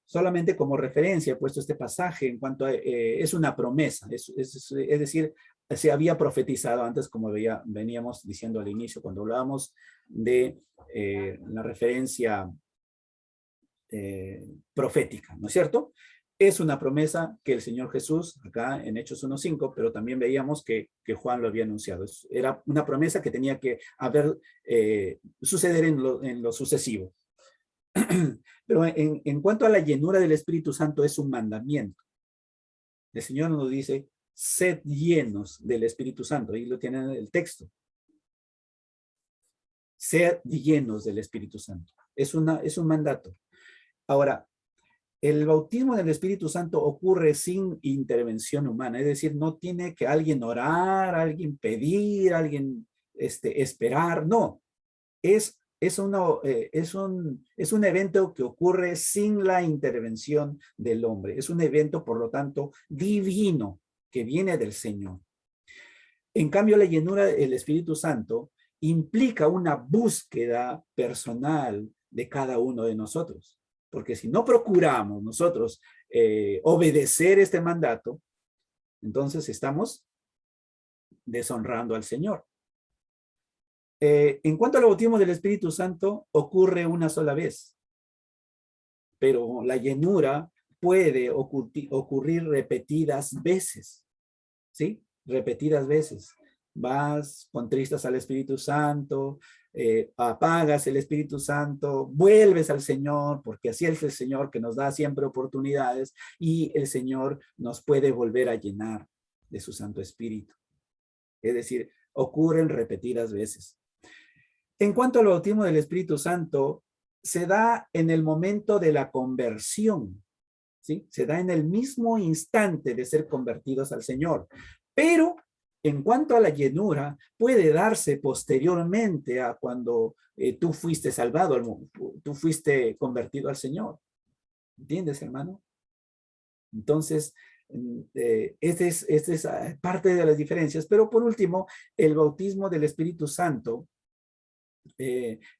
S4: solamente como referencia he puesto este pasaje en cuanto a, es una promesa, es decir, se había profetizado antes, como veníamos diciendo al inicio, cuando hablábamos de la referencia profética, ¿no es cierto? Es una promesa que el Señor Jesús, acá en Hechos 1:5, pero también veíamos que Juan lo había anunciado. Era una promesa que tenía que suceder en lo sucesivo. Pero en cuanto a la llenura del Espíritu Santo, es un mandamiento. El Señor nos dice, sed llenos del Espíritu Santo. Ahí lo tienen en el texto. Sed llenos del Espíritu Santo. Es un mandato. Ahora, el bautismo del Espíritu Santo ocurre sin intervención humana. Es decir, no tiene que alguien orar, alguien pedir, alguien esperar. No, es un evento que ocurre sin la intervención del hombre. Es un evento, por lo tanto, divino, que viene del Señor. En cambio, la llenura del Espíritu Santo implica una búsqueda personal de cada uno de nosotros. Porque si no procuramos nosotros obedecer este mandato, entonces estamos deshonrando al Señor. En cuanto al bautismo del Espíritu Santo, ocurre una sola vez, pero la llenura puede ocurrir repetidas veces, ¿sí? Repetidas veces. Vas, contristas al Espíritu Santo, apagas el Espíritu Santo, vuelves al Señor, porque así es el Señor que nos da siempre oportunidades y el Señor nos puede volver a llenar de su Santo Espíritu. Es decir, ocurren repetidas veces. En cuanto al bautismo del Espíritu Santo, se da en el momento de la conversión, ¿sí? Se da en el mismo instante de ser convertidos al Señor. Pero en cuanto a la llenura, puede darse posteriormente a cuando tú fuiste salvado, tú fuiste convertido al Señor. ¿Entiendes, hermano? Entonces, esta es parte de las diferencias. Pero por último, el bautismo del Espíritu Santo,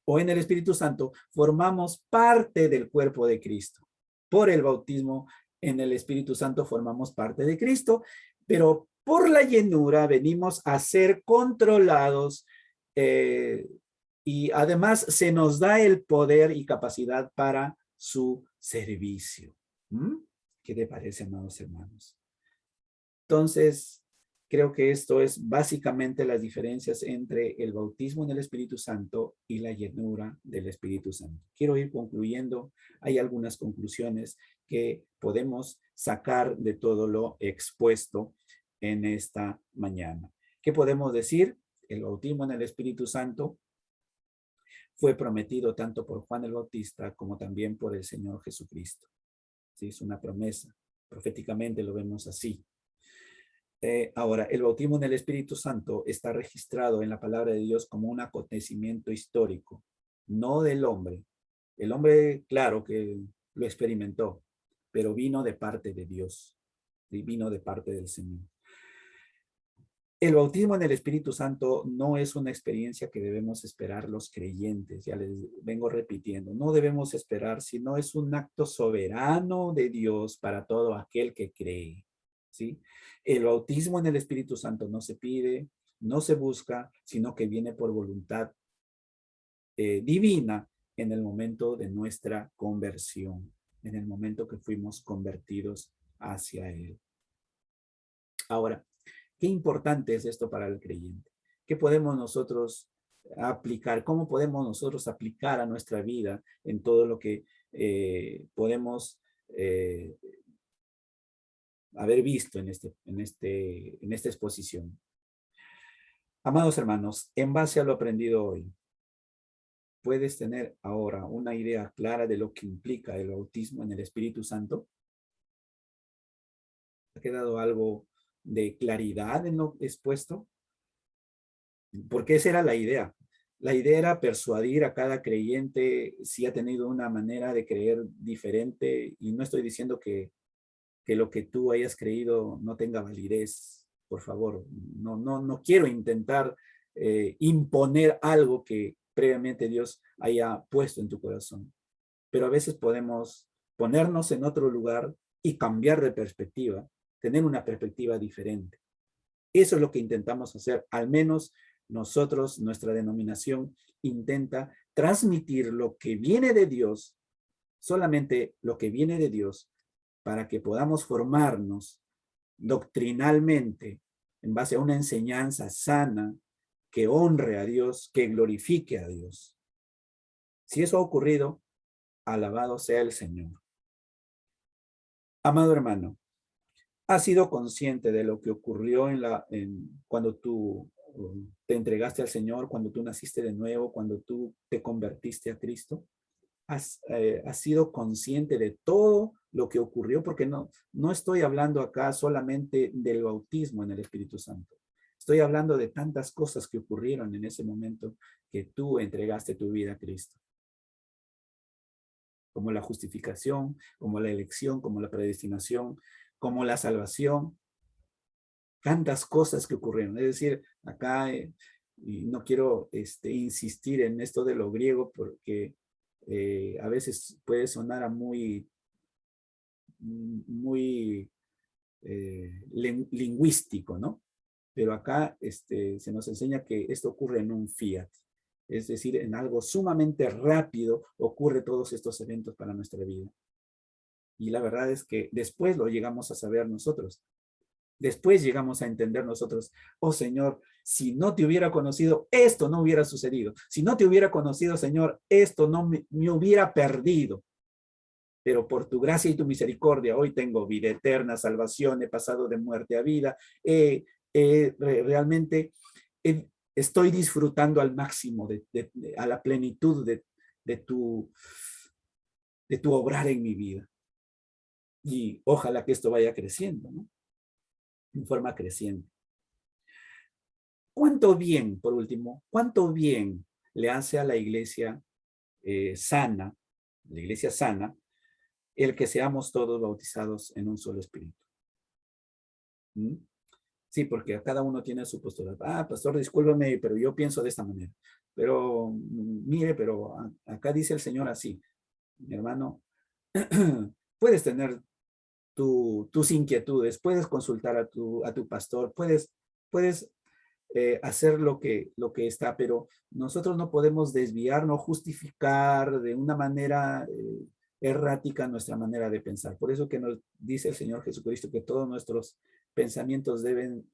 S4: o en el Espíritu Santo, formamos parte del cuerpo de Cristo. Por el bautismo en el Espíritu Santo formamos parte de Cristo, pero por la llenura venimos a ser controlados y además se nos da el poder y capacidad para su servicio. ¿Qué te parece, amados hermanos? Entonces, creo que esto es básicamente las diferencias entre el bautismo en el Espíritu Santo y la llenura del Espíritu Santo. Quiero ir concluyendo. Hay algunas conclusiones que podemos sacar de todo lo expuesto en esta mañana. ¿Qué podemos decir? El bautismo en el Espíritu Santo fue prometido tanto por Juan el Bautista como también por el Señor Jesucristo. Sí, es una promesa. Proféticamente lo vemos así. Ahora, el bautismo en el Espíritu Santo está registrado en la palabra de Dios como un acontecimiento histórico, no del hombre. El hombre, claro que lo experimentó, pero vino de parte de Dios, y vino de parte del Señor. El bautismo en el Espíritu Santo no es una experiencia que debemos esperar los creyentes, ya les vengo repitiendo, no debemos esperar, sino es un acto soberano de Dios para todo aquel que cree. ¿Sí? El bautismo en el Espíritu Santo no se pide, no se busca, sino que viene por voluntad divina en el momento de nuestra conversión, en el momento que fuimos convertidos hacia Él. Ahora, qué importante es esto para el creyente. ¿Qué podemos nosotros aplicar? ¿Cómo podemos nosotros aplicar a nuestra vida en todo lo que podemos haber visto en esta exposición? Amados hermanos, en base a lo aprendido hoy, ¿puedes tener ahora una idea clara de lo que implica el bautismo en el Espíritu Santo? ¿Ha quedado algo de claridad en lo expuesto? Porque esa era la idea. La idea era persuadir a cada creyente si ha tenido una manera de creer diferente, y no estoy diciendo que lo que tú hayas creído no tenga validez, por favor. No quiero intentar imponer algo que previamente Dios haya puesto en tu corazón. Pero a veces podemos ponernos en otro lugar y cambiar de perspectiva, tener una perspectiva diferente. Eso es lo que intentamos hacer. Al menos nosotros, nuestra denominación, intenta transmitir lo que viene de Dios, solamente lo que viene de Dios, para que podamos formarnos doctrinalmente en base a una enseñanza sana que honre a Dios, que glorifique a Dios. Si eso ha ocurrido, alabado sea el Señor. Amado hermano, ¿has sido consciente de lo que ocurrió cuando tú te entregaste al Señor, cuando tú naciste de nuevo, cuando tú te convertiste a Cristo? ¿Has sido consciente de todo lo que ocurrió? Porque no estoy hablando acá solamente del bautismo en el Espíritu Santo. Estoy hablando de tantas cosas que ocurrieron en ese momento que tú entregaste tu vida a Cristo. Como la justificación, como la elección, como la predestinación, como la salvación. Tantas cosas que ocurrieron. Es decir, acá, y no quiero insistir en esto de lo griego porque a veces puede sonar a muy lingüístico, ¿no? Pero acá se nos enseña que esto ocurre en un fiat. Es decir, en algo sumamente rápido ocurre todos estos eventos para nuestra vida. Y la verdad es que después lo llegamos a saber nosotros. Después llegamos a entender nosotros, oh Señor, si no te hubiera conocido, esto no hubiera sucedido. Si no te hubiera conocido, Señor, esto no me hubiera perdido. Pero por tu gracia y tu misericordia, hoy tengo vida eterna, salvación, he pasado de muerte a vida. Realmente estoy disfrutando al máximo, a la plenitud de tu obrar en mi vida. Y ojalá que esto vaya creciendo, ¿no? En forma creciente. ¿Cuánto bien, por último, cuánto bien le hace a la iglesia sana, el que seamos todos bautizados en un solo espíritu? ¿Mm? Sí, porque cada uno tiene su postura. Pastor, discúlpeme, pero yo pienso de esta manera. Pero mire, pero acá dice el Señor así. Mi hermano, puedes tener tus inquietudes, puedes consultar a tu pastor, puedes hacer lo que está, pero nosotros no podemos desviarnos, justificar de una manera errática nuestra manera de pensar. Por eso que nos dice el Señor Jesucristo que todos nuestros pensamientos deben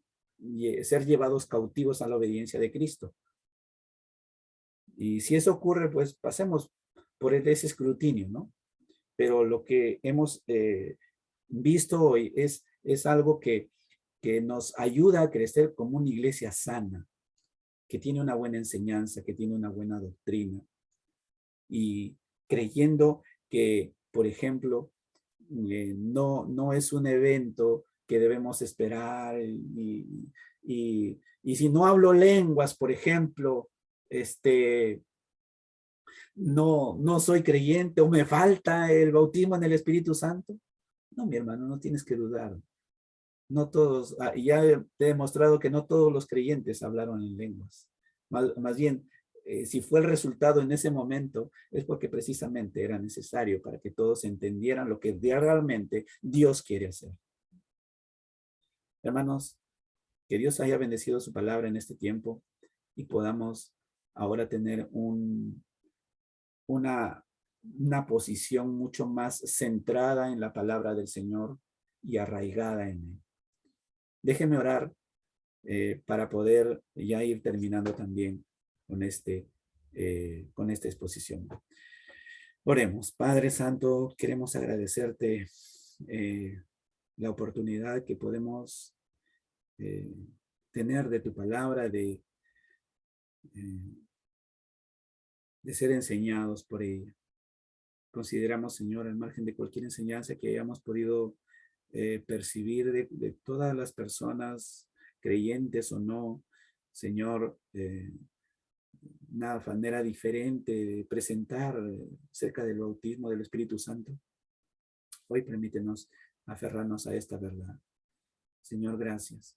S4: ser llevados cautivos a la obediencia de Cristo. Y si eso ocurre, pues pasemos por ese escrutinio, ¿no? Pero lo que hemos visto hoy es algo que nos ayuda a crecer como una iglesia sana, que tiene una buena enseñanza, que tiene una buena doctrina. Y creyendo que, por ejemplo, no es un evento que debemos esperar y si no hablo lenguas, por ejemplo, no soy creyente o me falta el bautismo en el Espíritu Santo. No, mi hermano, no tienes que dudar. No todos, ya te he demostrado que no todos los creyentes hablaron en lenguas. Más bien, si fue el resultado en ese momento, es porque precisamente era necesario para que todos entendieran lo que realmente Dios quiere hacer. Hermanos, que Dios haya bendecido su palabra en este tiempo y podamos ahora tener una posición mucho más centrada en la palabra del Señor y arraigada en él. Déjenme orar para poder ya ir terminando también con esta exposición. Oremos. Padre Santo, queremos agradecerte la oportunidad que podemos tener de tu palabra, de ser enseñados por ella. Consideramos, Señor, al margen de cualquier enseñanza que hayamos podido percibir de todas las personas, creyentes o no, Señor, una manera diferente de presentar acerca del bautismo del Espíritu Santo. Hoy permítenos aferrarnos a esta verdad. Señor, gracias.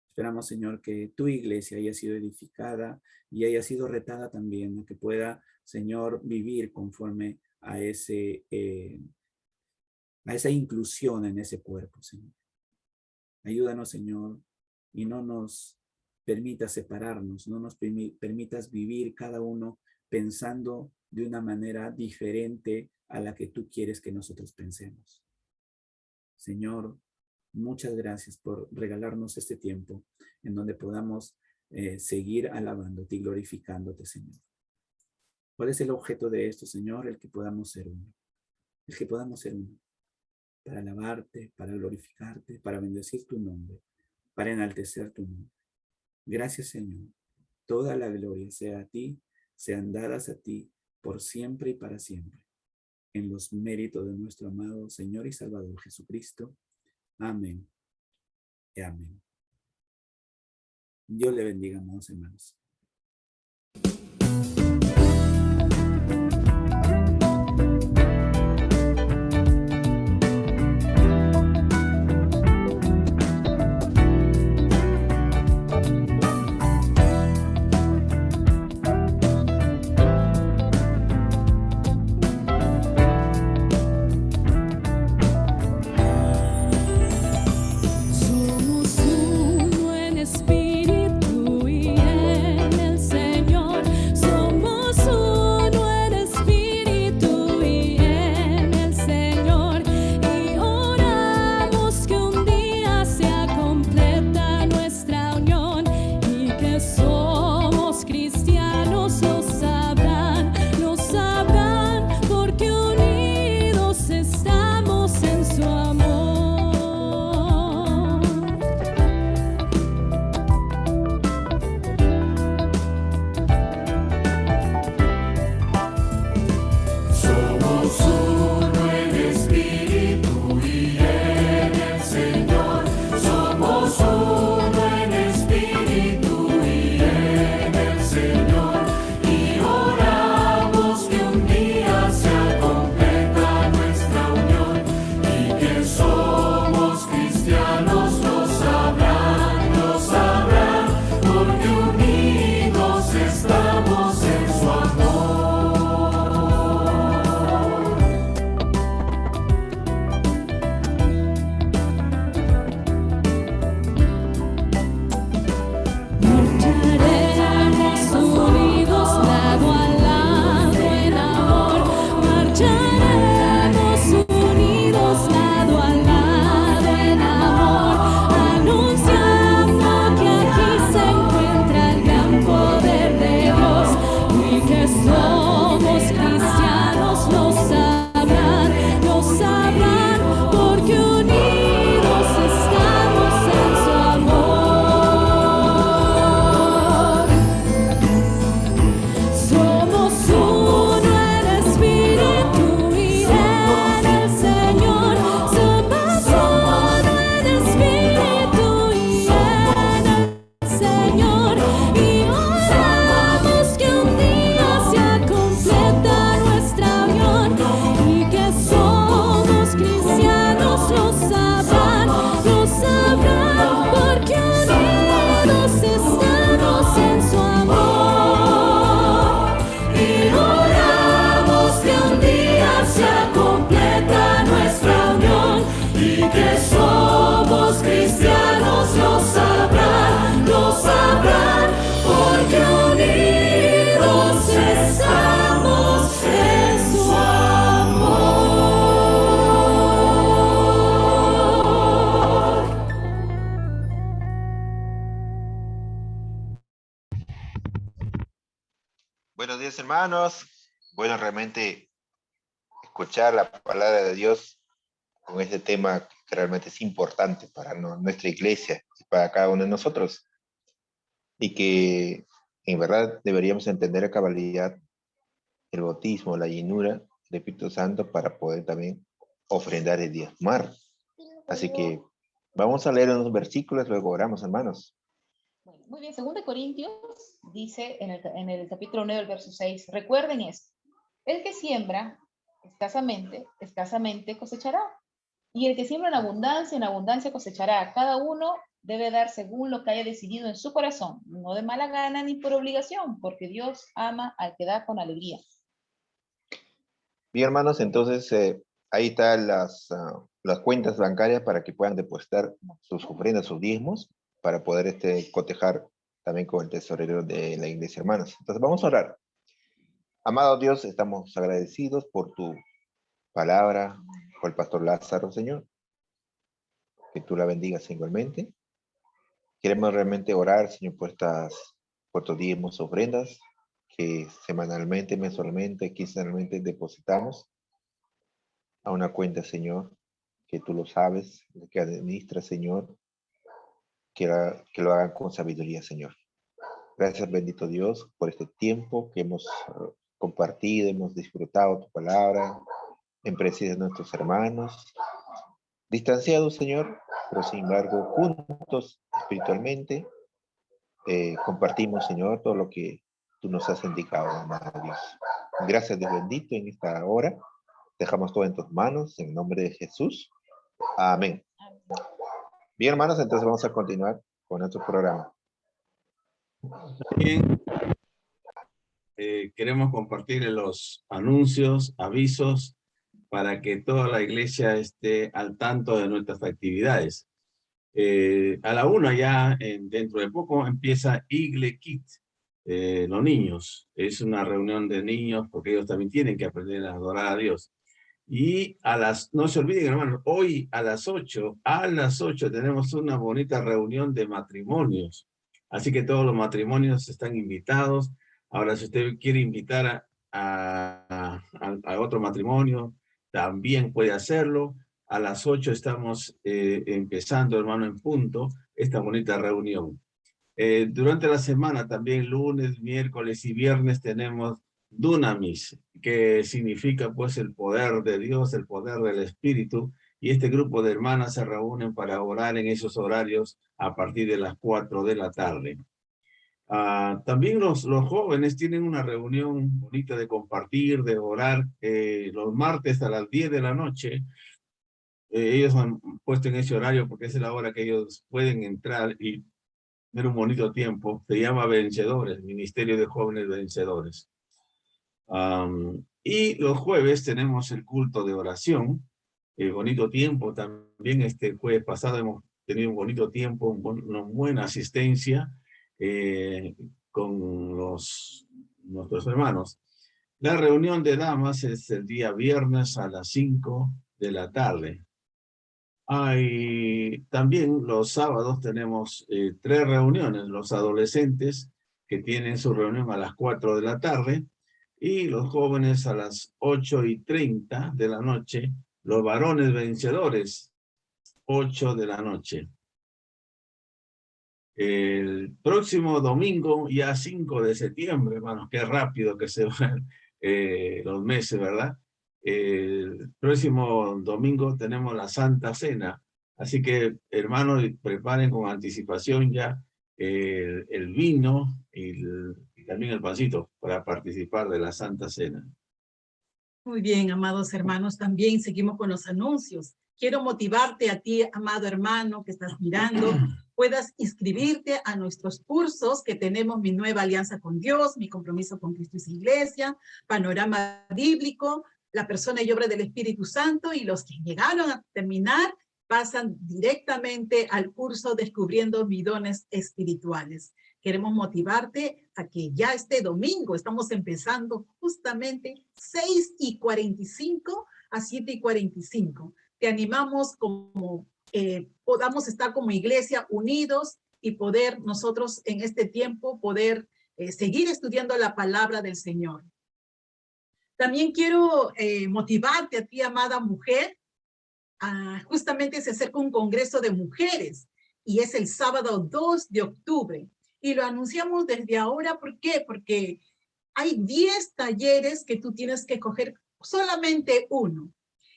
S4: Esperamos, Señor, que tu iglesia haya sido edificada y haya sido retada también, que pueda, Señor, vivir conforme a esa inclusión en ese cuerpo, Señor. Ayúdanos, Señor, y no nos permitas separarnos, no nos permitas vivir cada uno pensando de una manera diferente a la que tú quieres que nosotros pensemos. Señor, muchas gracias por regalarnos este tiempo en donde podamos seguir alabándote y glorificándote, Señor. ¿Cuál es el objeto de esto, Señor? El que podamos ser uno. El que podamos ser uno. Para alabarte, para glorificarte, para bendecir tu nombre, para enaltecer tu nombre. Gracias, Señor. Toda la gloria sea a ti, sean dadas a ti por siempre y para siempre. En los méritos de nuestro amado Señor y Salvador Jesucristo. Amén. Y amén. Dios le bendiga, amados hermanos.
S5: Somos uno en espíritu y en el Señor. Somos uno en espíritu y en el Señor. Y oramos que un día sea completa nuestra unión y que somos cristianos. Lo sabrán, porque unidos estamos en su amor.
S2: Somos uno en espíritu y en el Señor. Somos uno en espíritu y en el Señor. Y oramos que un día sea completa nuestra unión y que somos cristianos. Lo sabrán, porque unidos estamos en su amor.
S5: Marcharemos unidos lado a lado en amor. Marcharemos unidos lado a lado en amor. Anunciando que aquí se encuentra el gran poder de Dios y que somos cristianos. Lo sabrán, porque unidos estamos en su amor. Somos uno en espíritu y en el Señor. Somos uno en espíritu y en el Señor. Y oramos que un día sea completa nuestra unión y que somos cristianos. Lo sabrán, porque unidos estamos en su amor.
S2: Y oramos que un día sea completa nuestra unión y que somos cristianos. Lo sabrán, porque unidos estamos en su amor.
S6: Buenos días, hermanos. Bueno, realmente escuchar la palabra de Dios con este tema que realmente es importante para nuestra iglesia y para cada uno de nosotros. Y que en verdad deberíamos entender a cabalidad el bautismo, la llenura del Espíritu Santo para poder también ofrendar y diezmar. Así que vamos a leer unos versículos, luego oramos, hermanos.
S7: Bueno, muy bien, 2 Corintios dice en el capítulo 9, el verso 6, recuerden esto, el que siembra escasamente cosechará, y el que siembra en abundancia cosechará. Cada uno debe dar según lo que haya decidido en su corazón, no de mala gana ni por obligación, porque Dios ama al que da con alegría.
S6: Bien, hermanos, entonces ahí están las cuentas bancarias para que puedan depositar sus ofrendas, sus diezmos. para poder cotejar también con el tesorero de la iglesia, hermanos. Entonces vamos a orar. Amado Dios, estamos agradecidos por tu palabra, por el pastor Lázaro, Señor. Que tú la bendigas igualmente. Queremos realmente orar, Señor, por estos diezmos, ofrendas que semanalmente, mensualmente, quincenalmente depositamos a una cuenta, Señor, que tú lo sabes, que administra, Señor, que lo hagan con sabiduría, Señor. Gracias, bendito Dios, por este tiempo que hemos compartido, hemos disfrutado tu palabra, en presencia de nuestros hermanos, distanciados, Señor, pero sin embargo, juntos espiritualmente, compartimos, Señor, todo lo que tú nos has indicado, amado Dios. Gracias, Dios bendito, en esta hora. Dejamos todo en tus manos, en el nombre de Jesús. Amén. Bien, hermanos, entonces vamos a continuar con nuestro programa.
S1: Bien. Queremos compartir los anuncios, avisos, para que toda la iglesia esté al tanto de nuestras actividades. A la 1 ya, dentro de poco, empieza Igle Kit, los niños. Es una reunión de niños porque ellos también tienen que aprender a adorar a Dios. Y no se olviden, hermanos, hoy a las 8 tenemos una bonita reunión de matrimonios. Así que todos los matrimonios están invitados. Ahora, si usted quiere invitar a otro matrimonio, también puede hacerlo. A las 8 estamos empezando, hermano, en punto, esta bonita reunión. Durante la semana, también lunes, miércoles y viernes, tenemos Dunamis, que significa pues el poder de Dios, el poder del Espíritu, y este grupo de hermanas se reúnen para orar en esos horarios a partir de las 4 de la tarde. También los jóvenes tienen una reunión bonita de compartir, de orar, los martes a las 10 de la noche. Ellos han puesto en ese horario porque es la hora que ellos pueden entrar y tener un bonito tiempo. Se llama Vencedores, Ministerio de Jóvenes Vencedores. Y los jueves tenemos el culto de oración, bonito tiempo también. Este jueves pasado hemos tenido un bonito tiempo, una buena asistencia con nuestros hermanos. La reunión de damas es el día viernes a las 5 de la tarde. También los sábados tenemos 3 reuniones, los adolescentes que tienen su reunión a las 4 de la tarde, y los jóvenes a las 8:30 de la noche, los varones vencedores, 8 de la noche. El próximo domingo, ya 5 de septiembre, hermanos, qué rápido que se van los meses, ¿verdad? El próximo domingo tenemos la Santa Cena, así que, hermanos, preparen con anticipación ya el vino y también el pancito para participar de la Santa Cena.
S8: Muy bien, amados hermanos, también seguimos con los anuncios. Quiero motivarte a ti, amado hermano, que estás mirando, puedas inscribirte a nuestros cursos que tenemos: Mi Nueva Alianza con Dios, Mi Compromiso con Cristo y su Iglesia, Panorama Bíblico, La Persona y Obra del Espíritu Santo, y los que llegaron a terminar pasan directamente al curso Descubriendo mis dones espirituales. Queremos motivarte a que ya este domingo, estamos empezando justamente 6:45 a 7:45. Te animamos como podamos estar como iglesia unidos y poder nosotros en este tiempo poder seguir estudiando la palabra del Señor. También quiero motivarte a ti, amada mujer. Justamente se acerca un congreso de mujeres y es el sábado 2 de octubre. Y lo anunciamos desde ahora. ¿Por qué? Porque hay 10 talleres que tú tienes que coger solamente uno.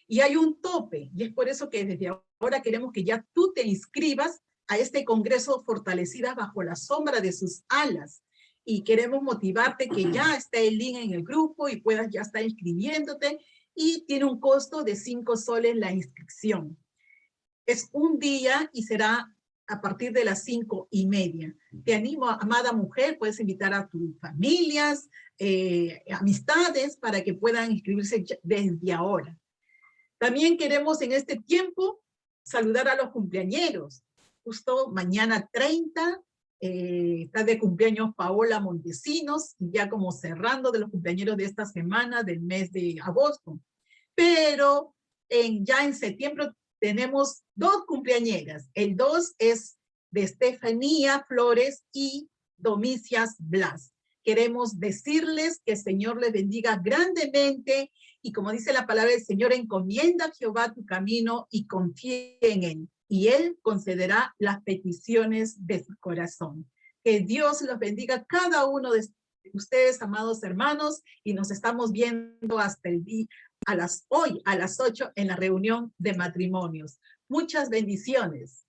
S8: Y hay un tope. Y es por eso que desde ahora queremos que ya tú te inscribas a este congreso Fortalecidas bajo la sombra de sus alas. Y queremos motivarte que ya esté el link en el grupo y puedas ya estar inscribiéndote. Y tiene un costo de 5 soles la inscripción. Es un día y será a partir de las 5:30. Te animo, amada mujer, puedes invitar a tus familias, amistades, para que puedan inscribirse desde ahora. También queremos en este tiempo saludar a los cumpleañeros. justo mañana 30, está de cumpleaños Paola Montesinos, y ya como cerrando de los cumpleaños de esta semana, del mes de agosto. Pero ya en septiembre tenemos 2 cumpleañeras. El 2 es de Estefanía Flores y Domicias Blas. Queremos decirles que el Señor les bendiga grandemente, y como dice la palabra del Señor, encomienda a Jehová tu camino y confía en Él, y Él concederá las peticiones de su corazón. Que Dios los bendiga cada uno de ustedes, amados hermanos, y nos estamos viendo hasta el día, hoy a las 8 en la reunión de matrimonios. Muchas bendiciones.